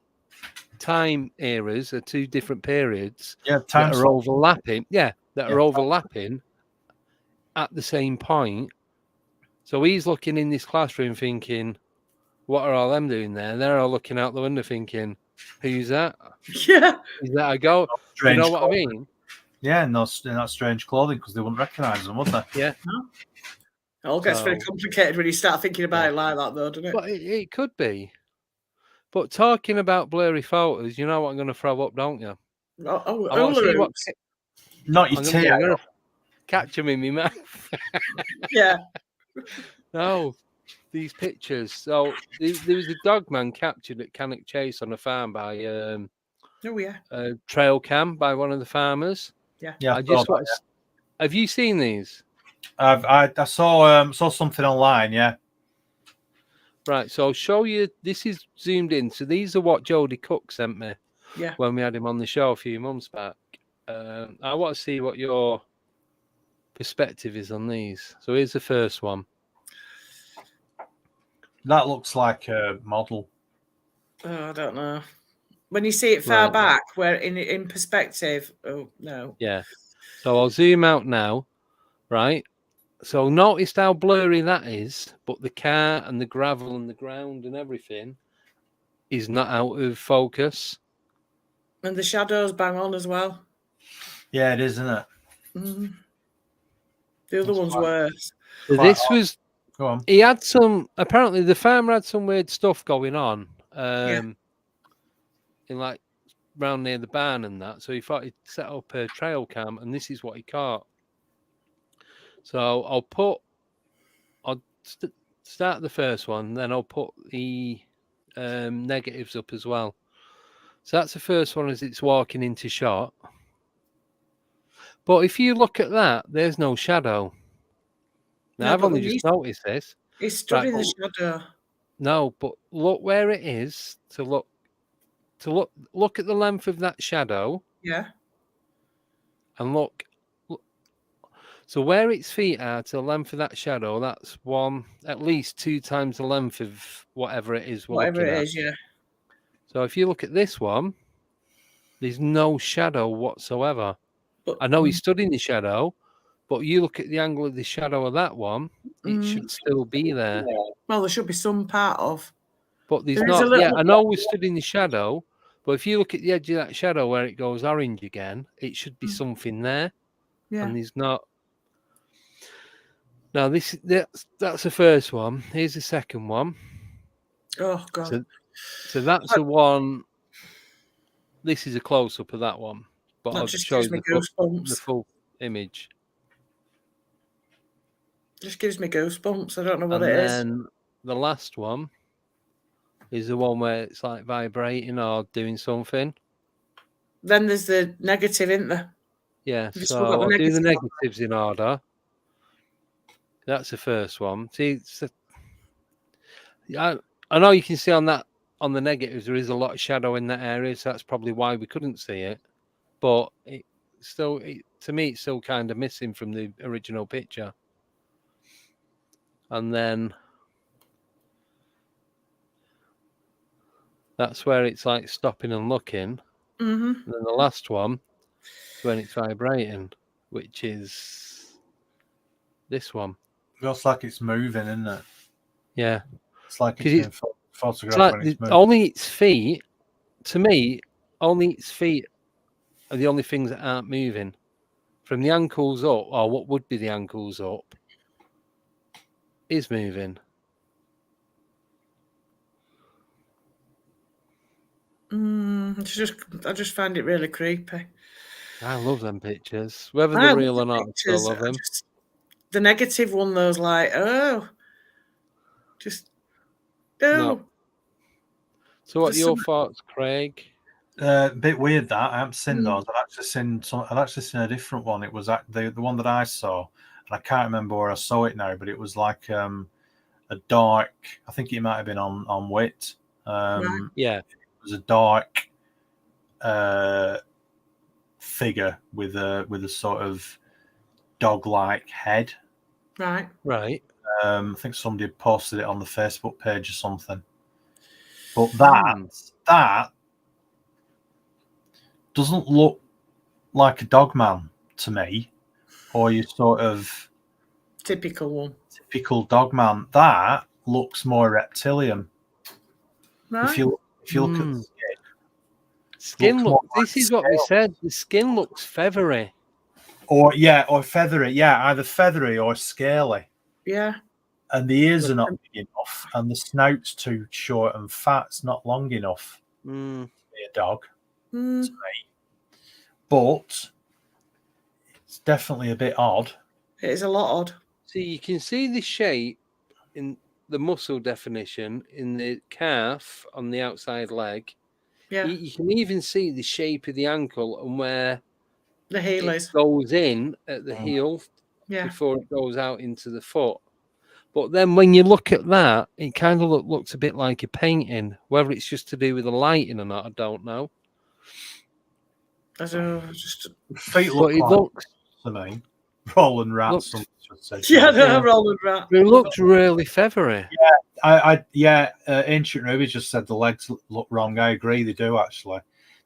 time eras or two different periods that are overlapping? Yeah, that are overlapping at the same point. So he's looking in this classroom thinking, what are all them doing there? They're all looking out the window thinking, who's that? Yeah. Is that a ghost? You know what I mean? Yeah, in that strange clothing, because they wouldn't recognise them, would they? Yeah. No. It all gets very complicated when you start thinking about it like that, though, doesn't it? But it could be. But talking about blurry photos, you know what I'm going to throw up, don't you? I want to see what... Not your tea. I'm going to catch them in my mouth. Yeah. No, these pictures. So there was a dog man captured at Cannock Chase on a farm by a trail cam by one of the farmers. Yeah. I just want. Have you seen these? I saw something online. Yeah. Right. So I'll show you. This is zoomed in. So these are what Jodie Cook sent me. Yeah. When we had him on the show a few months back. I want to see what your perspective is on these. So here's the first one. That looks like a model. Oh, I don't know. When you see it far back, where in perspective, oh no. Yeah. So I'll zoom out now, right? So notice how blurry that is, but the car and the gravel and the ground and everything is not out of focus. And the shadows bang on as well. Yeah, it is, isn't it? Mm-hmm. The other one's worse. So this was. Go on. He had some. Apparently, the farmer had some weird stuff going on. In like round near the barn and that. So he thought he'd set up a trail cam, and this is what he caught. So I'll start the first one, then I'll put the negatives up as well. So that's the first one as it's walking into shot. But if you look at that, there's no shadow. Now, No, I've but only then just noticed this. He's stood Right, in the shadow. No, but look where it is to look at the length of that shadow Yeah. and look. So where its feet are to the length of that shadow, that's at least 2 times the length of whatever it is we're Whatever looking it at. is, yeah. So if you look at this one, there's no shadow whatsoever. But I know he stood in the shadow, but you look at the angle of the shadow of that one, it should still be there. well, there should be some part of. But there's There is a not. Yeah, little- I know we stood in the shadow, but if you look at the edge of that shadow where it goes orange again, it should be something there, Yeah. and there's not. Now that's the first one. Here's the second one. Oh God. So that's the one. This is a close up of that one, but That I'll just show you gives me the goosebumps. full image. Just gives me goosebumps. I don't know what And it is. then the last one is the one where it's like vibrating or doing something. Then there's the negative, isn't there? Yeah, Have you so still got the I'll do the negative negatives in order. That's the first one. See, I know you can see on the negatives there is a lot of shadow in that area, so that's probably why we couldn't see it. But to me, it's still kind of missing from the original picture. And then that's where it's like stopping and looking. Mm-hmm. And then the last one is when it's vibrating, which is this one. It looks like it's moving, isn't it? Yeah. It's like it's 'Cause being it's photographed like when it's moving. only its feet, to me, only its feet are the only things that aren't moving. From the ankles up, or what would be the ankles up, is moving. I just find it really creepy. I love them pictures. Whether I they're love real the or not, I still pictures. love them. The negative one, those like, just No. So what are There's your some- thoughts, Craig? A bit weird that I haven't seen those. I've actually seen a different one. It was the one that I saw, and I can't remember where I saw it now, but it was like a dark. I think it might have been on Wit. Right. Yeah. It was a dark figure with a sort of dog-like head. Right. Right. I think somebody had posted it on the Facebook page or something. But that doesn't look like a dog man to me, or your sort of Typical one. typical dog man. That looks more reptilian. Right. If you look at the skin, more like this is what we scale. said. The skin looks feathery. or feathery, either feathery or scaly. Yeah. And the ears are not big enough, and the snout's too short and fat. It's not long enough to be a dog to me. But it's definitely a bit odd. It is a lot odd. See, you can see the shape in the muscle definition in the calf on the outside leg. Yeah. You can even see the shape of the ankle and where The heel it is. goes in at the heel Yeah. before it goes out into the foot. But then when you look at that, it kind of looks a bit like a painting. Whether it's just to do with the lighting or not, I don't know. I don't know. Just Feet But look it like looks to me. Rolling rats. Looks- Some should say. yeah, no, Yeah. rolling rat. it looks really feathery. Ancient Ruby just said the legs look wrong. I agree, they do actually.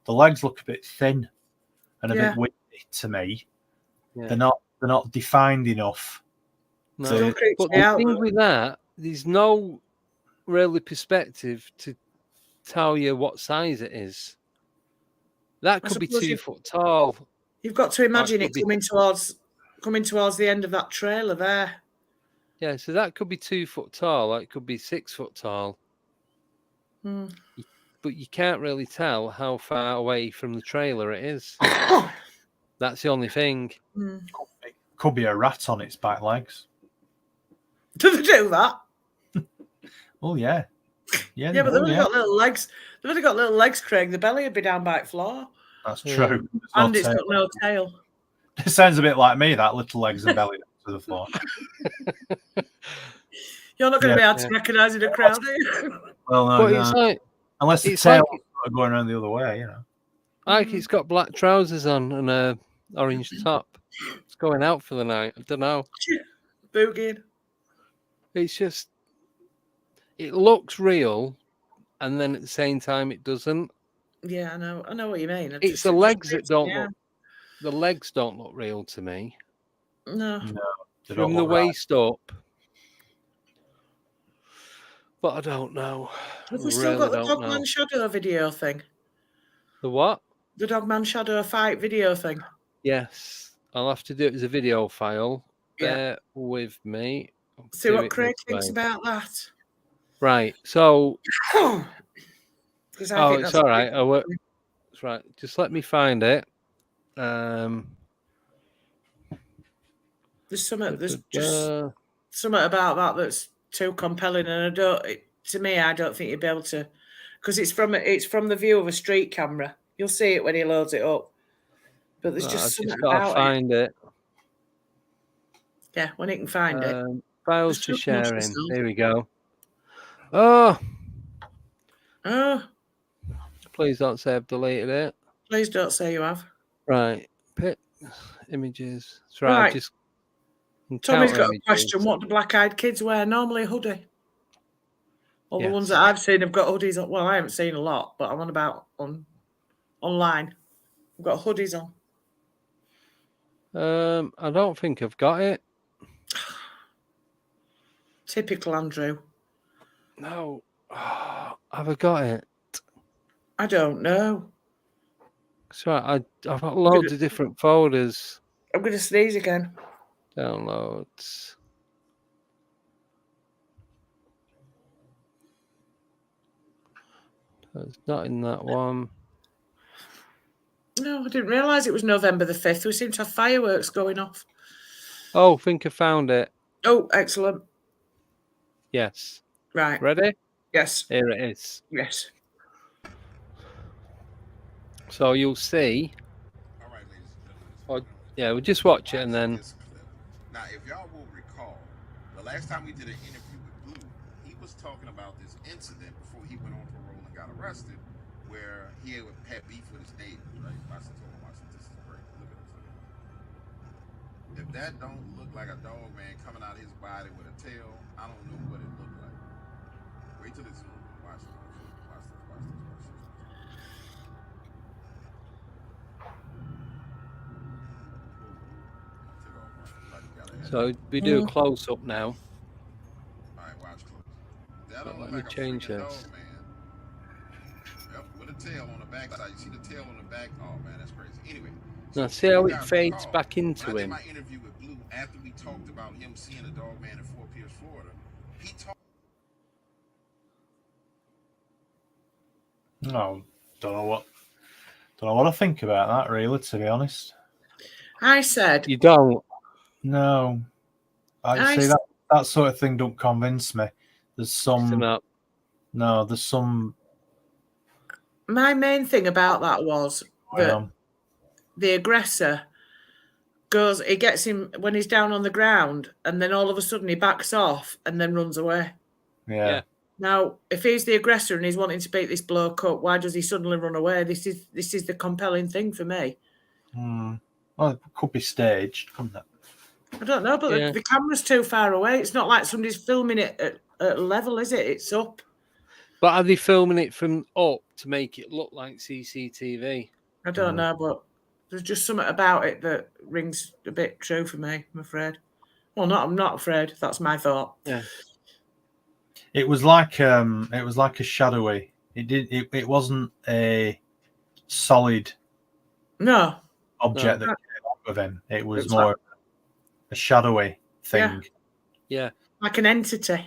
The legs look a bit thin and a Yeah. bit windy to me. Yeah. They're not defined enough. No. Still creeps But me the out. thing with that, there's no really perspective to tell you what size it is. That I could be suppose 2 foot tall. You've got to imagine could it be- coming towards the end of that trailer there. Yeah, so that could be 2 foot tall. Or it could be 6 foot tall. Hmm. But but you can't really tell how far away from the trailer it is. That's the only thing. It could be a rat on its back legs. Do they do that? Oh yeah. Yeah, Yeah, but they've will, only got little legs. They've only got little legs, Craig. The belly would be down by the floor. That's true. And it's got no tail. It sounds a bit like me, that little legs and belly to the floor. You're not going to be able to recognise in a crowd, are you? Well, no, But it's like unless the it's tail like- is going around the other way, like it's got black trousers on and a orange top. It's going out for the night. I don't know. Boogieing. It's just it looks real, and then at the same time it doesn't. Yeah, I know what you mean. It's the legs that don't look. The legs don't look real to me. No. From the waist up. But I don't know. Have we still got the Dogman Shadow video thing? The what? The Dogman Shadow fight video thing. Yes. I'll have to do it as a video file. Yeah. Bear with me. See what Craig thinks about that. Right. So. It's all right. That's right. Just let me find it. There's just something about that that's too compelling, and to me, I don't think you'd be able to, because it's from the view of a street camera. You'll see it when he loads it up, but there's just something about find it. Yeah, when he can find it. Files to sharing. There we go. Oh. Please don't say I've deleted it. Please don't say you have. Right. Images. That's right. Just Tommy's got a question. What do black-eyed kids wear? Normally a hoodie. All the ones that I've seen have got hoodies on. Well, I haven't seen a lot, but I'm on about online. I've got hoodies on. I don't think I've got it. Typical Andrew. No. Oh, have I got it? I don't know. Sorry, I've got loads of different folders. I'm going to sneeze again. Downloads. It's not in that one. No, I didn't realise it was November the 5th. We seem to have fireworks going off. Oh, I think I found it. Oh, excellent. Yes. Right. Ready? Yes. Here it is. Yes. So you'll see. All right, ladies and gentlemen. Yeah, we'll just watch it and then. Now, if y'all will recall, the last time we did an interview with Blue, he was talking about this incident before he went on parole and got arrested, where he had beef with his neighbor, right? I said, this is great. Look at this. If that don't look like a dog man coming out of his body with a tail, I don't know what it looked like. Wait till it's zoom. Watch this. So we do a close up now. All right, watch close. Let me change this. Yep, with a tail on the back side. You see the tail on the back? Oh man, that's crazy. Anyway. Now see how it fades back into him. I did my interview with Blue after we talked about him seeing a dog man in Fort Pierce, Florida. He talked. No, don't know what I think about that, really, to be honest. I said you don't. No, I see that sort of thing don't convince me. There's some. No, there's some. My main thing about that was that the aggressor he gets him when he's down on the ground, and then all of a sudden he backs off and then runs away. Yeah. Now, if he's the aggressor and he's wanting to beat this bloke up, why does he suddenly run away? This is the compelling thing for me. Well, it could be staged, couldn't it? I don't know, but the camera's too far away. It's not like somebody's filming it at a level, is it? It's up. But are they filming it from up to make it look like CCTV? I don't know, but there's just something about it that rings a bit true for me, I'm afraid. Well, I'm not afraid. That's my thought. Yeah. It was like a shadowy. It wasn't a solid object that came up with him. It was more a shadowy thing. Yeah. Like an entity.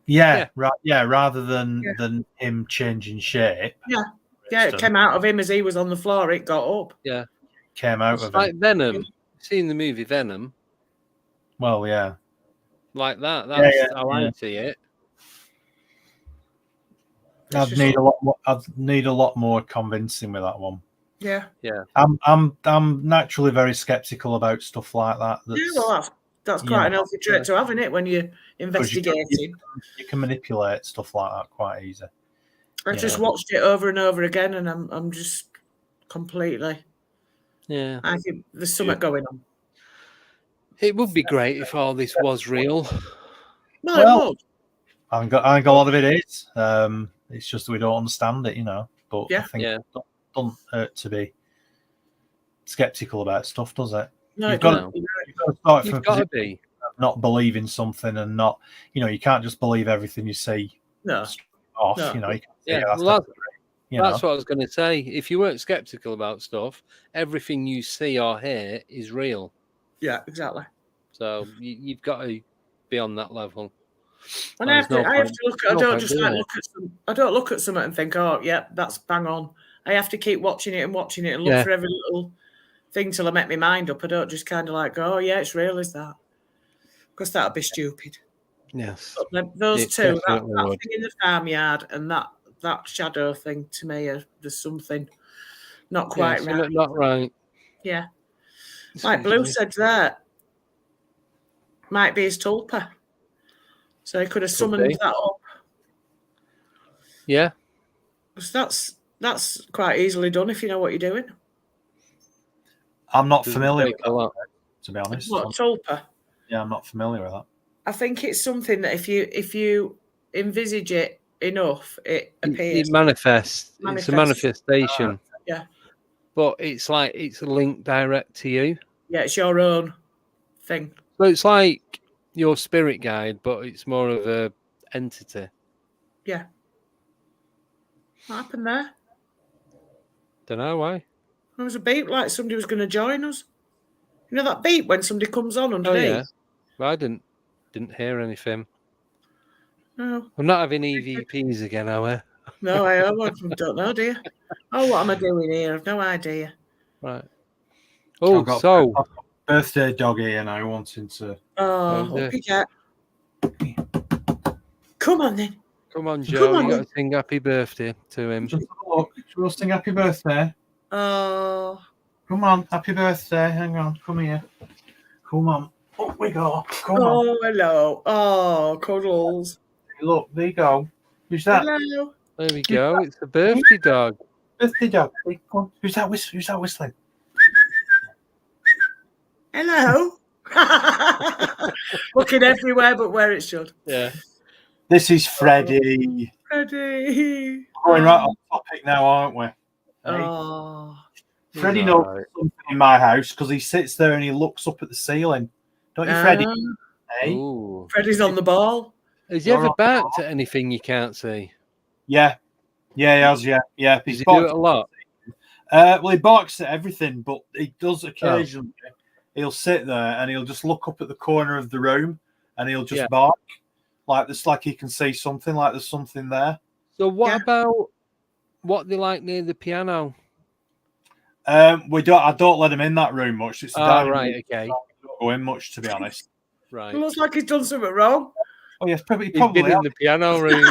Yeah, right. Yeah, rather than him changing shape. Yeah. Yeah, it came out of him as he was on the floor. It got up. Yeah. Came out It's of like him. Venom. Seen the movie Venom? Well, yeah. Like that. That's how I see it. I'd need a lot more convincing with that one. Yeah. Yeah. I'm naturally very skeptical about stuff like that. Yeah, well, that's quite an healthy trait to have, isn't it, when you're investigating? You can manipulate stuff like that quite easy. I just watched it over and over again, and I'm just completely. Yeah. I think there's something going on. It would be great if all this was real. No, it would. I think a lot of it is. It's just that we don't understand it, But I think it doesn't hurt to be skeptical about stuff, does it? No, you've got to start from a position of not believing something and not, you can't just believe everything you see. No. Off, No. You can't say, that's what I was going to say. If you weren't skeptical about stuff, everything you see or hear is real. Yeah, exactly. So you've got to be on that level. And I have to look at. I don't look at something and think, oh, yeah, that's bang on. I have to keep watching it and look for every little thing till I make my mind up. I don't just kind of like go, oh yeah, it's real, is that? Because that'd be stupid. Yes. But those two, that thing in the farmyard and that shadow thing, to me, there's something not quite right. Not right. Yeah. Like Blue said there, might be his tulpa. So he could have summoned that up. Yeah. Because that's quite easily done if you know what you're doing. I'm not familiar with that, to be honest. What, tulpa? Yeah, I'm not familiar with that. I think it's something that if you envisage it enough, it appears. It manifests. It's a manifestation. Yeah. But it's like it's linked direct to you. Yeah, it's your own thing. So it's like your spirit guide, but it's more of a entity. Yeah. What happened there? Don't know why. There was a beep like somebody was going to join us. You know that beep when somebody comes on underneath? Oh, yeah. Well, I didn't hear anything. No. I'm not having EVPs again, are we? No, I don't know, do you? Oh, what am I doing here? I've no idea. Right. Oh, so birthday dog here and I wanting to. Oh, up you get. Come on then. Come on, Joe. You got to sing happy birthday to him. Just look. We'll sing happy birthday. Oh. Come on, happy birthday. Hang on, come here. Come on. Up we go. Come on. Oh, hello. Oh, cuddles. Look, there you go. Who's that? Hello. There we go. It's the birthday dog. Birthday dog. Who's that whistling? Hello. Looking everywhere but where it should. Yeah. This is Freddie. Freddie. Going right on topic now, aren't we? Oh. Freddie knows something in my house because he sits there and he looks up at the ceiling. Don't you, Freddie? Hey? Freddie's on the ball. Has he ever barked at anything you can't see? Yeah. Yeah, he has, yeah. Does he do it a lot? Well, he barks at everything, but he does occasionally. He'll sit there and he'll just look up at the corner of the room and he'll just bark. Like he can see something, like there's something there. So what about what they like near the piano? I don't let him in that room much. It's right, okay. I don't go in much, to be honest. Right. It looks like he's done something wrong. Oh yes, probably He's been in the piano room.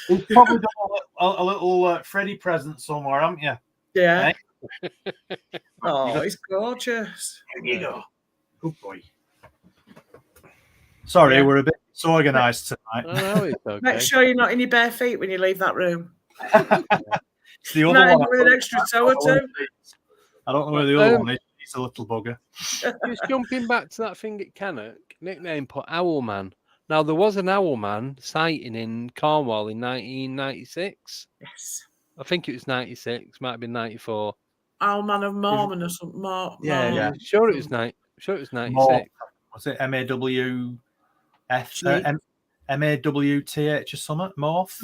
He's probably done a little Freddie present somewhere, haven't you? Yeah. Oh, he's gorgeous. Here you go. Good boy. Sorry, we're a bit disorganised tonight. No, it's okay. Make sure you're not in your bare feet when you leave that room. It's the other one. With an extra toe or two. I don't know where the other one is. He's a little bugger. Just jumping back to that thing at Cannock, nickname put Owlman. Now, there was an Owlman sighting in Cornwall in 1996. Yes. I think it was 96, might have been 94. Owlman of Mormon or something. Yeah. Sure it was 96. Was it MAWF? MAWTH or something? Morph?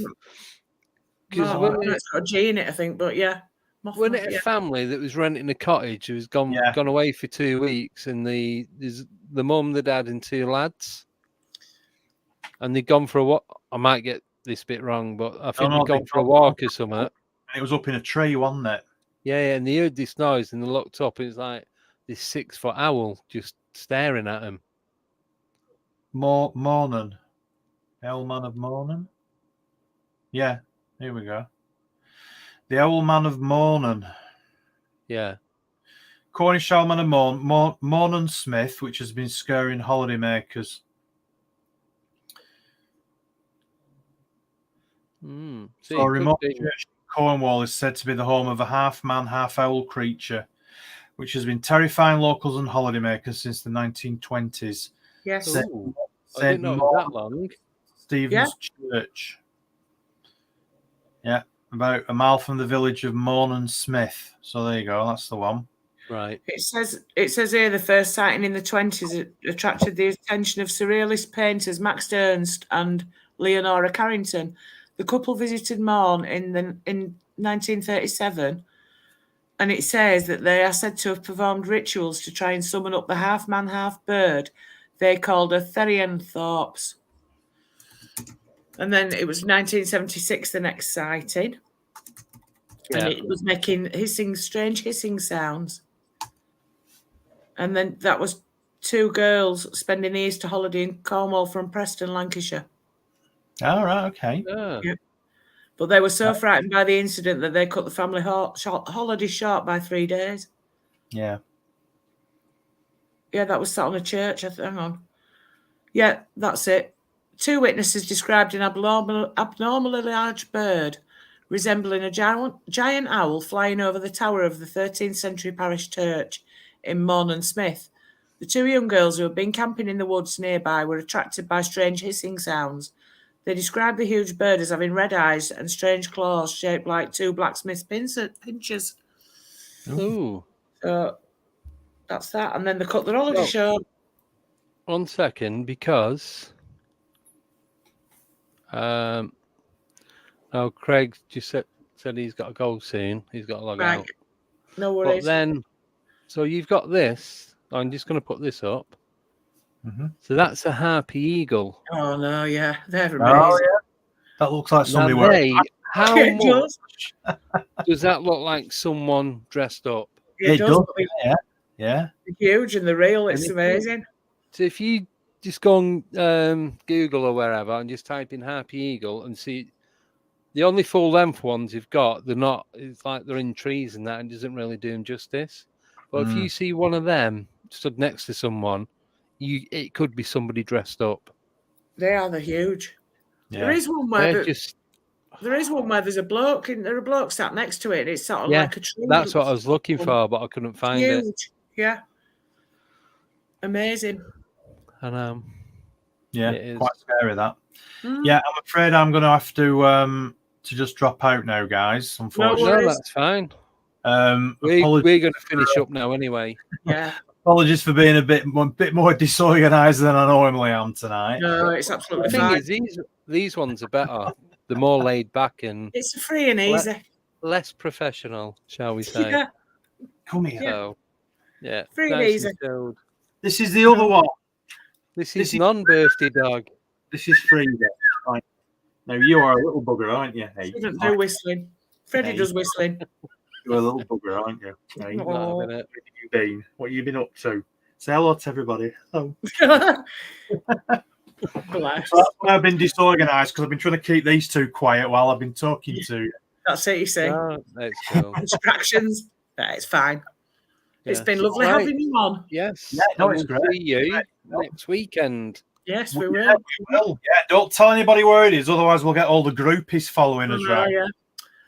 Because it's got a G in it, I think, but yeah. Wasn't it a family that was renting a cottage who was gone away for 2 weeks, and there's the mum, the dad, and two lads? and they'd gone for a walk. I might get this bit wrong, but I think no, they'd gone they'd for a gone- walk or something. It was up in a tree, wasn't it? Yeah, and they heard this noise and they looked up and it's like this 6-foot owl just staring at them. Morning. Owl Man of Morning. Yeah, here we go. The Owl Man of Morning. Yeah. Cornish Owl Man of Morning Smith, which has been scaring holidaymakers. So a remote church in Cornwall is said to be the home of a half-man, half-owl creature, which has been terrifying locals and holidaymakers since the 1920s. Yes. Ooh, I didn't know it was that long. Stephen's Church. Yeah, about a mile from the village of Morning Smith. So there you go. That's the one. Right. It says here the first sighting in the 20s attracted the attention of surrealist painters Max Ernst and Leonora Carrington. The couple visited Morn in 1937, and it says that they are said to have performed rituals to try and summon up the half-man, half-bird they called a Therianthropes. And then it was 1976, the next sighting. And it was making strange hissing sounds. And then that was 2 girls spending the Easter holiday in Cornwall from Preston, Lancashire. All right, okay. Yeah. But they were so frightened by the incident that they cut the family holiday short by 3 days. Yeah. Yeah, that was sat on a church. Hang on. Yeah, that's it. 2 witnesses described an abnormally large bird resembling a giant owl flying over the tower of the 13th century parish church in Morning Smith. The 2 young girls who had been camping in the woods nearby were attracted by strange hissing sounds. They described the huge bird as having red eyes and strange claws shaped like 2 blacksmith's pinchers. Ooh. So that's that. And then they cut the holiday short. 1 second, because Craig just said he's got to go soon. He's got to log out. No worries. But then, so you've got this. I'm just going to put this up. Mm-hmm. So that's a harpy eagle. Oh no, yeah, they're amazing. Oh, yeah. That looks like somebody wearing. How much does that look like someone dressed up? It does. Yeah, yeah. They're huge and the real. It's amazing. So if you just go on Google or wherever and just type in harpy eagle and see the only full length ones you've got, they're not. It's like they're in trees and that, and doesn't really do them justice. But if you see one of them stood next to someone, it could be somebody dressed up. They're huge. Yeah. There is one where there's a bloke sat next to it. And it's sort of like a tree. That's what I was looking for, but I couldn't find it. Yeah. Amazing. And yeah, quite scary that. Yeah, I'm afraid I'm going to have to just drop out now, guys. Unfortunately, no, that's fine. We're going to finish up now anyway. Yeah. Apologies for being a bit more disorganised than I normally am tonight. No, it's absolutely fine. The thing is, these ones are better. They're more laid back and it's free and easy. Less professional, shall we say? Yeah. Come here. So, yeah. Free and easy. This is the other one. This is non-birthday dog. This is Frida. Right. Now you are a little bugger, aren't you? Hey, she doesn't do whistling. Freddie does whistling. You're a little bugger, aren't you? Hey, where have you been? What have you been up to? Say hello to everybody. Hello. Bless. So that's why I've been disorganised, because I've been trying to keep these 2 quiet while I've been talking to you. That's it, you see. That's cool. Distractions. It's fine. Yeah. It's been lovely having you on. Yes. Yeah, no, it's great. See you next weekend. Yes, we will. Yeah, don't tell anybody where it is, otherwise we'll get all the groupies following us around.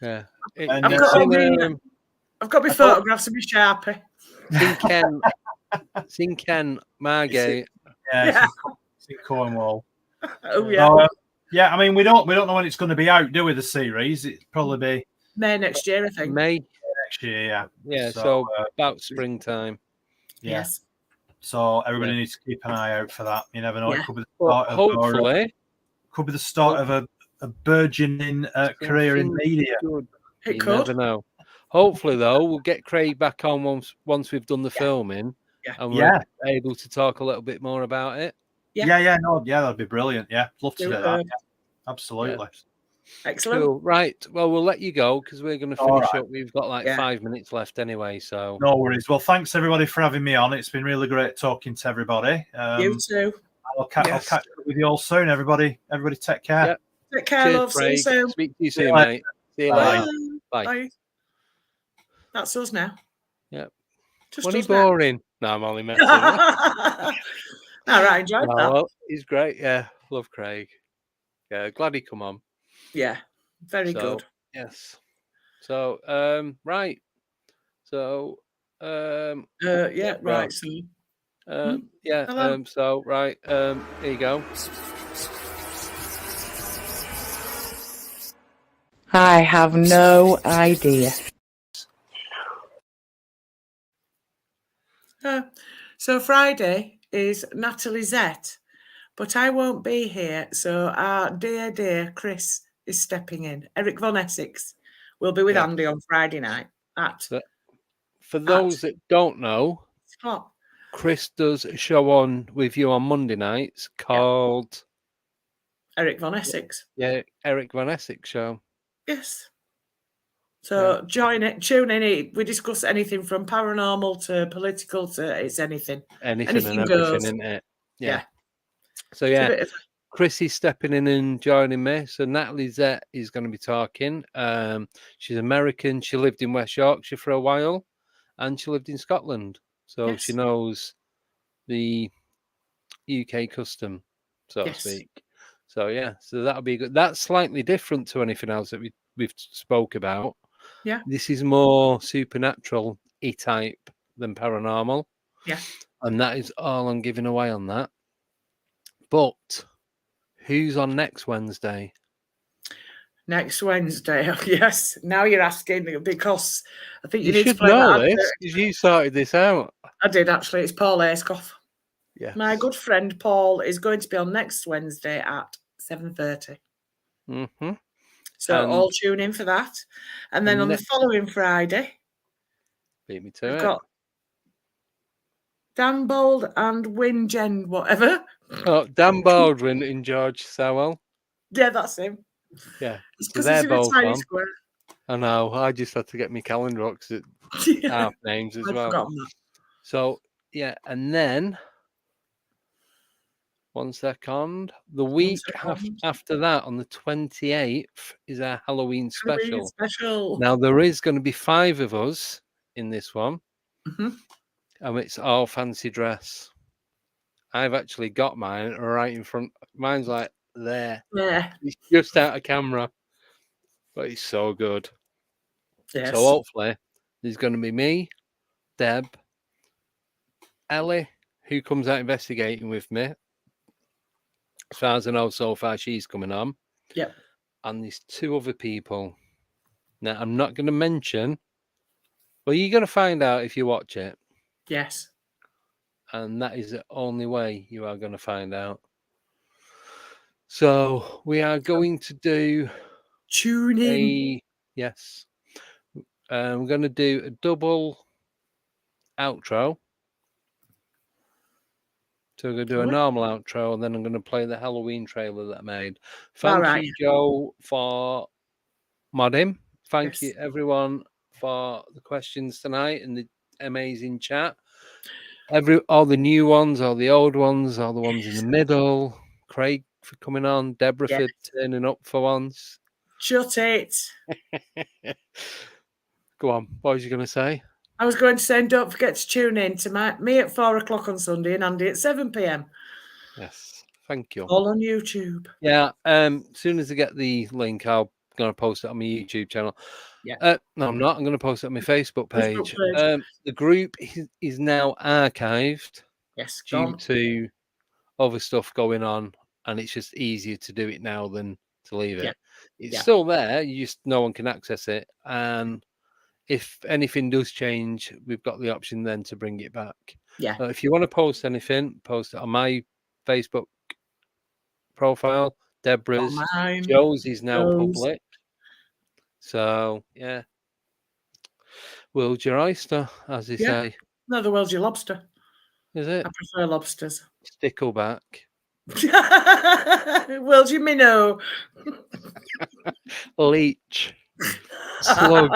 Yeah. And, I've got my photographs of my Sharpie. Seen Ken Margate. Yeah. It's in Cornwall. Oh yeah. Yeah, I mean we don't know when it's going to be out, do we? The series, it'll probably be May next year, I think. May next year. Yeah. Yeah. So about springtime. Yeah. Yes. So everybody needs to keep an eye out for that. You never know. Yeah. It could be the start hopefully could be the start of a burgeoning career in media. It you could. Never know. Hopefully, though, we'll get Craig back on once we've done the filming, and we're able to talk a little bit more about it. Yeah. No, yeah, that'd be brilliant. Yeah, love to do that. Superb. Yeah, absolutely. Excellent. Cool. Right. Well, we'll let you go because we're going to All finish right. up. We've got like 5 minutes left anyway. So No worries. Well, thanks everybody for having me on. It's been really great talking to everybody. You too. I'll catch up with you all soon. Everybody take care. Yep. Take care, Cheers, love. See you Craig. soon. Speak to you soon, Bye. mate. See you Bye. later. Bye. Bye. That's us now. Yep. Just Wasn't he us now. boring? No, I'm only messing. All right, enjoyed Oh, that. well, he's great. Yeah, love Craig. Yeah, glad he come on. Yeah, very good. Yes. So, right. So, yeah, right. So, yeah. hello. So, right. Here you go. I have no idea. So Friday is Natalie Zett, but I won't be here. So our dear Chris is stepping in. Eric Von Essex will be with Andy on Friday night at. For those that don't know, Chris does a show on with you on Monday nights called Eric Von Essex. Yeah, Eric Von Essex show. Yes. So join it, tune in. We discuss anything from paranormal to political to it's anything. Anything and goes. everything, isn't it? Yeah. So Chris is stepping in and joining me. So Natalie Zett is going to be talking. She's American. She lived in West Yorkshire for a while, and she lived in Scotland. So she knows the UK custom, so to speak. So so that'll be good. That's slightly different to anything else that we've spoke about. Yeah. This is more supernatural type than paranormal. Yeah. And that is all I'm giving away on that. But who's on next Wednesday? Next Wednesday. Oh, yes. Now you're asking because I think you need should to play know that this because you sorted this out. I did actually. It's Paul Ayscough. Yeah. My good friend Paul is going to be on next Wednesday at 7:30. Mm-hmm. So all tune in for that. And then on the following Friday, beat me to we've it. got Dan Bold and Win Jen whatever. Oh, Dan Baldwin and George Sowell. Yeah, that's him. Yeah. It's because it's in a tiny square. I know. I just had to get my calendar up because it's half names as well. Forgotten that. So, and then 1 second. The week after that, on the 28th, is our Halloween special. Now, there is going to be 5 of us in this one. Mm-hmm. And it's all fancy dress. I've actually got mine right in front. Mine's like there. Yeah. It's just out of camera. But it's so good. Yes. So hopefully there's going to be me, Deb, Ellie, who comes out investigating with me. As far as I know so far, she's coming on. Yep. And there's 2 other people. Now, I'm not going to mention. Well, you're going to find out if you watch it. Yes. And that is the only way you are going to find out. So we are going to do tune in. Yes. We're going to do a double outro. So we're going to do a normal outro, and then I'm going to play the Halloween trailer that I made. Thank you, Joe, for modding. Thank you, everyone, for the questions tonight and the amazing chat. All the new ones, all the old ones, all the ones in the middle. Craig for coming on. Deborah for turning up for once. Shut it. Go on. What was you going to say? I was going to say, don't forget to tune in to me at 4 o'clock on Sunday and Andy at 7 p.m. Yes. Thank you. All on YouTube. Yeah. As soon as I get the link, I'm going to post it on my YouTube channel. Yeah. No, I'm not. I'm going to post it on my Facebook page. The group is now archived. Yes. Due to other stuff going on, and it's just easier to do it now than to leave it. It's still there. No one can access it. And if anything does change, we've got the option then to bring it back. Yeah. If you want to post anything, post it on my Facebook profile. Deborah's. Joe's is now public. So, yeah. World's your oyster, as they say. No, the world's your lobster. Is it? I prefer lobsters. Stickleback. Will you me know? Leech, slug,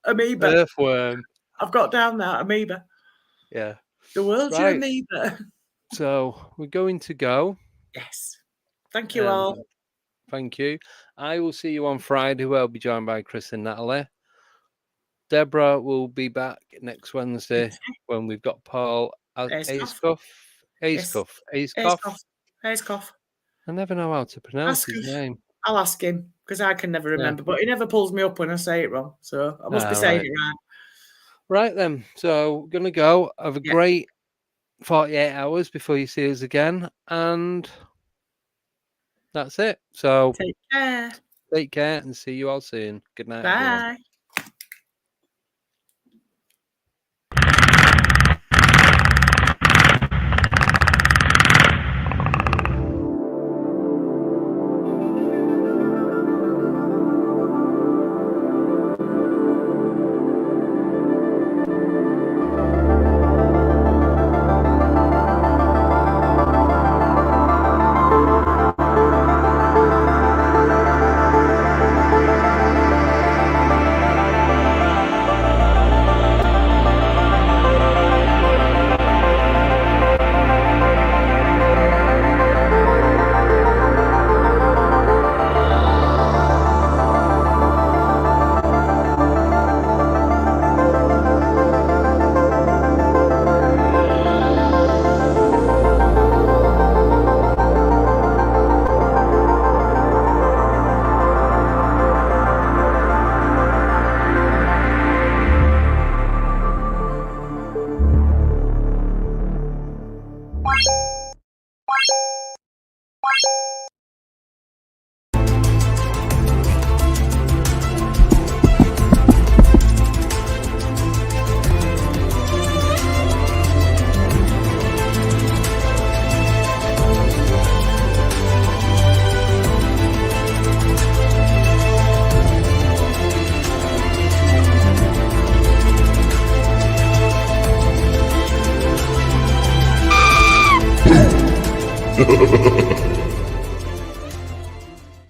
Amoeba. earthworm. I've got down that amoeba. Yeah. The world's your Right. amoeba. So we're going to go. Yes. Thank you all. Thank you. I will see you on Friday, where I'll be joined by Chris and Natalie. Deborah will be back next Wednesday when we've got Paul as Acecuff. I never know how to pronounce his name. I'll ask him because I can never remember, but he never pulls me up when I say it wrong. So I must be saying it right. Right then. So we're going to go. Have a great 48 hours before you see us again. And that's it. So take care. Take care and see you all soon. Good night, Bye. everyone. Ha ha ha ha ha.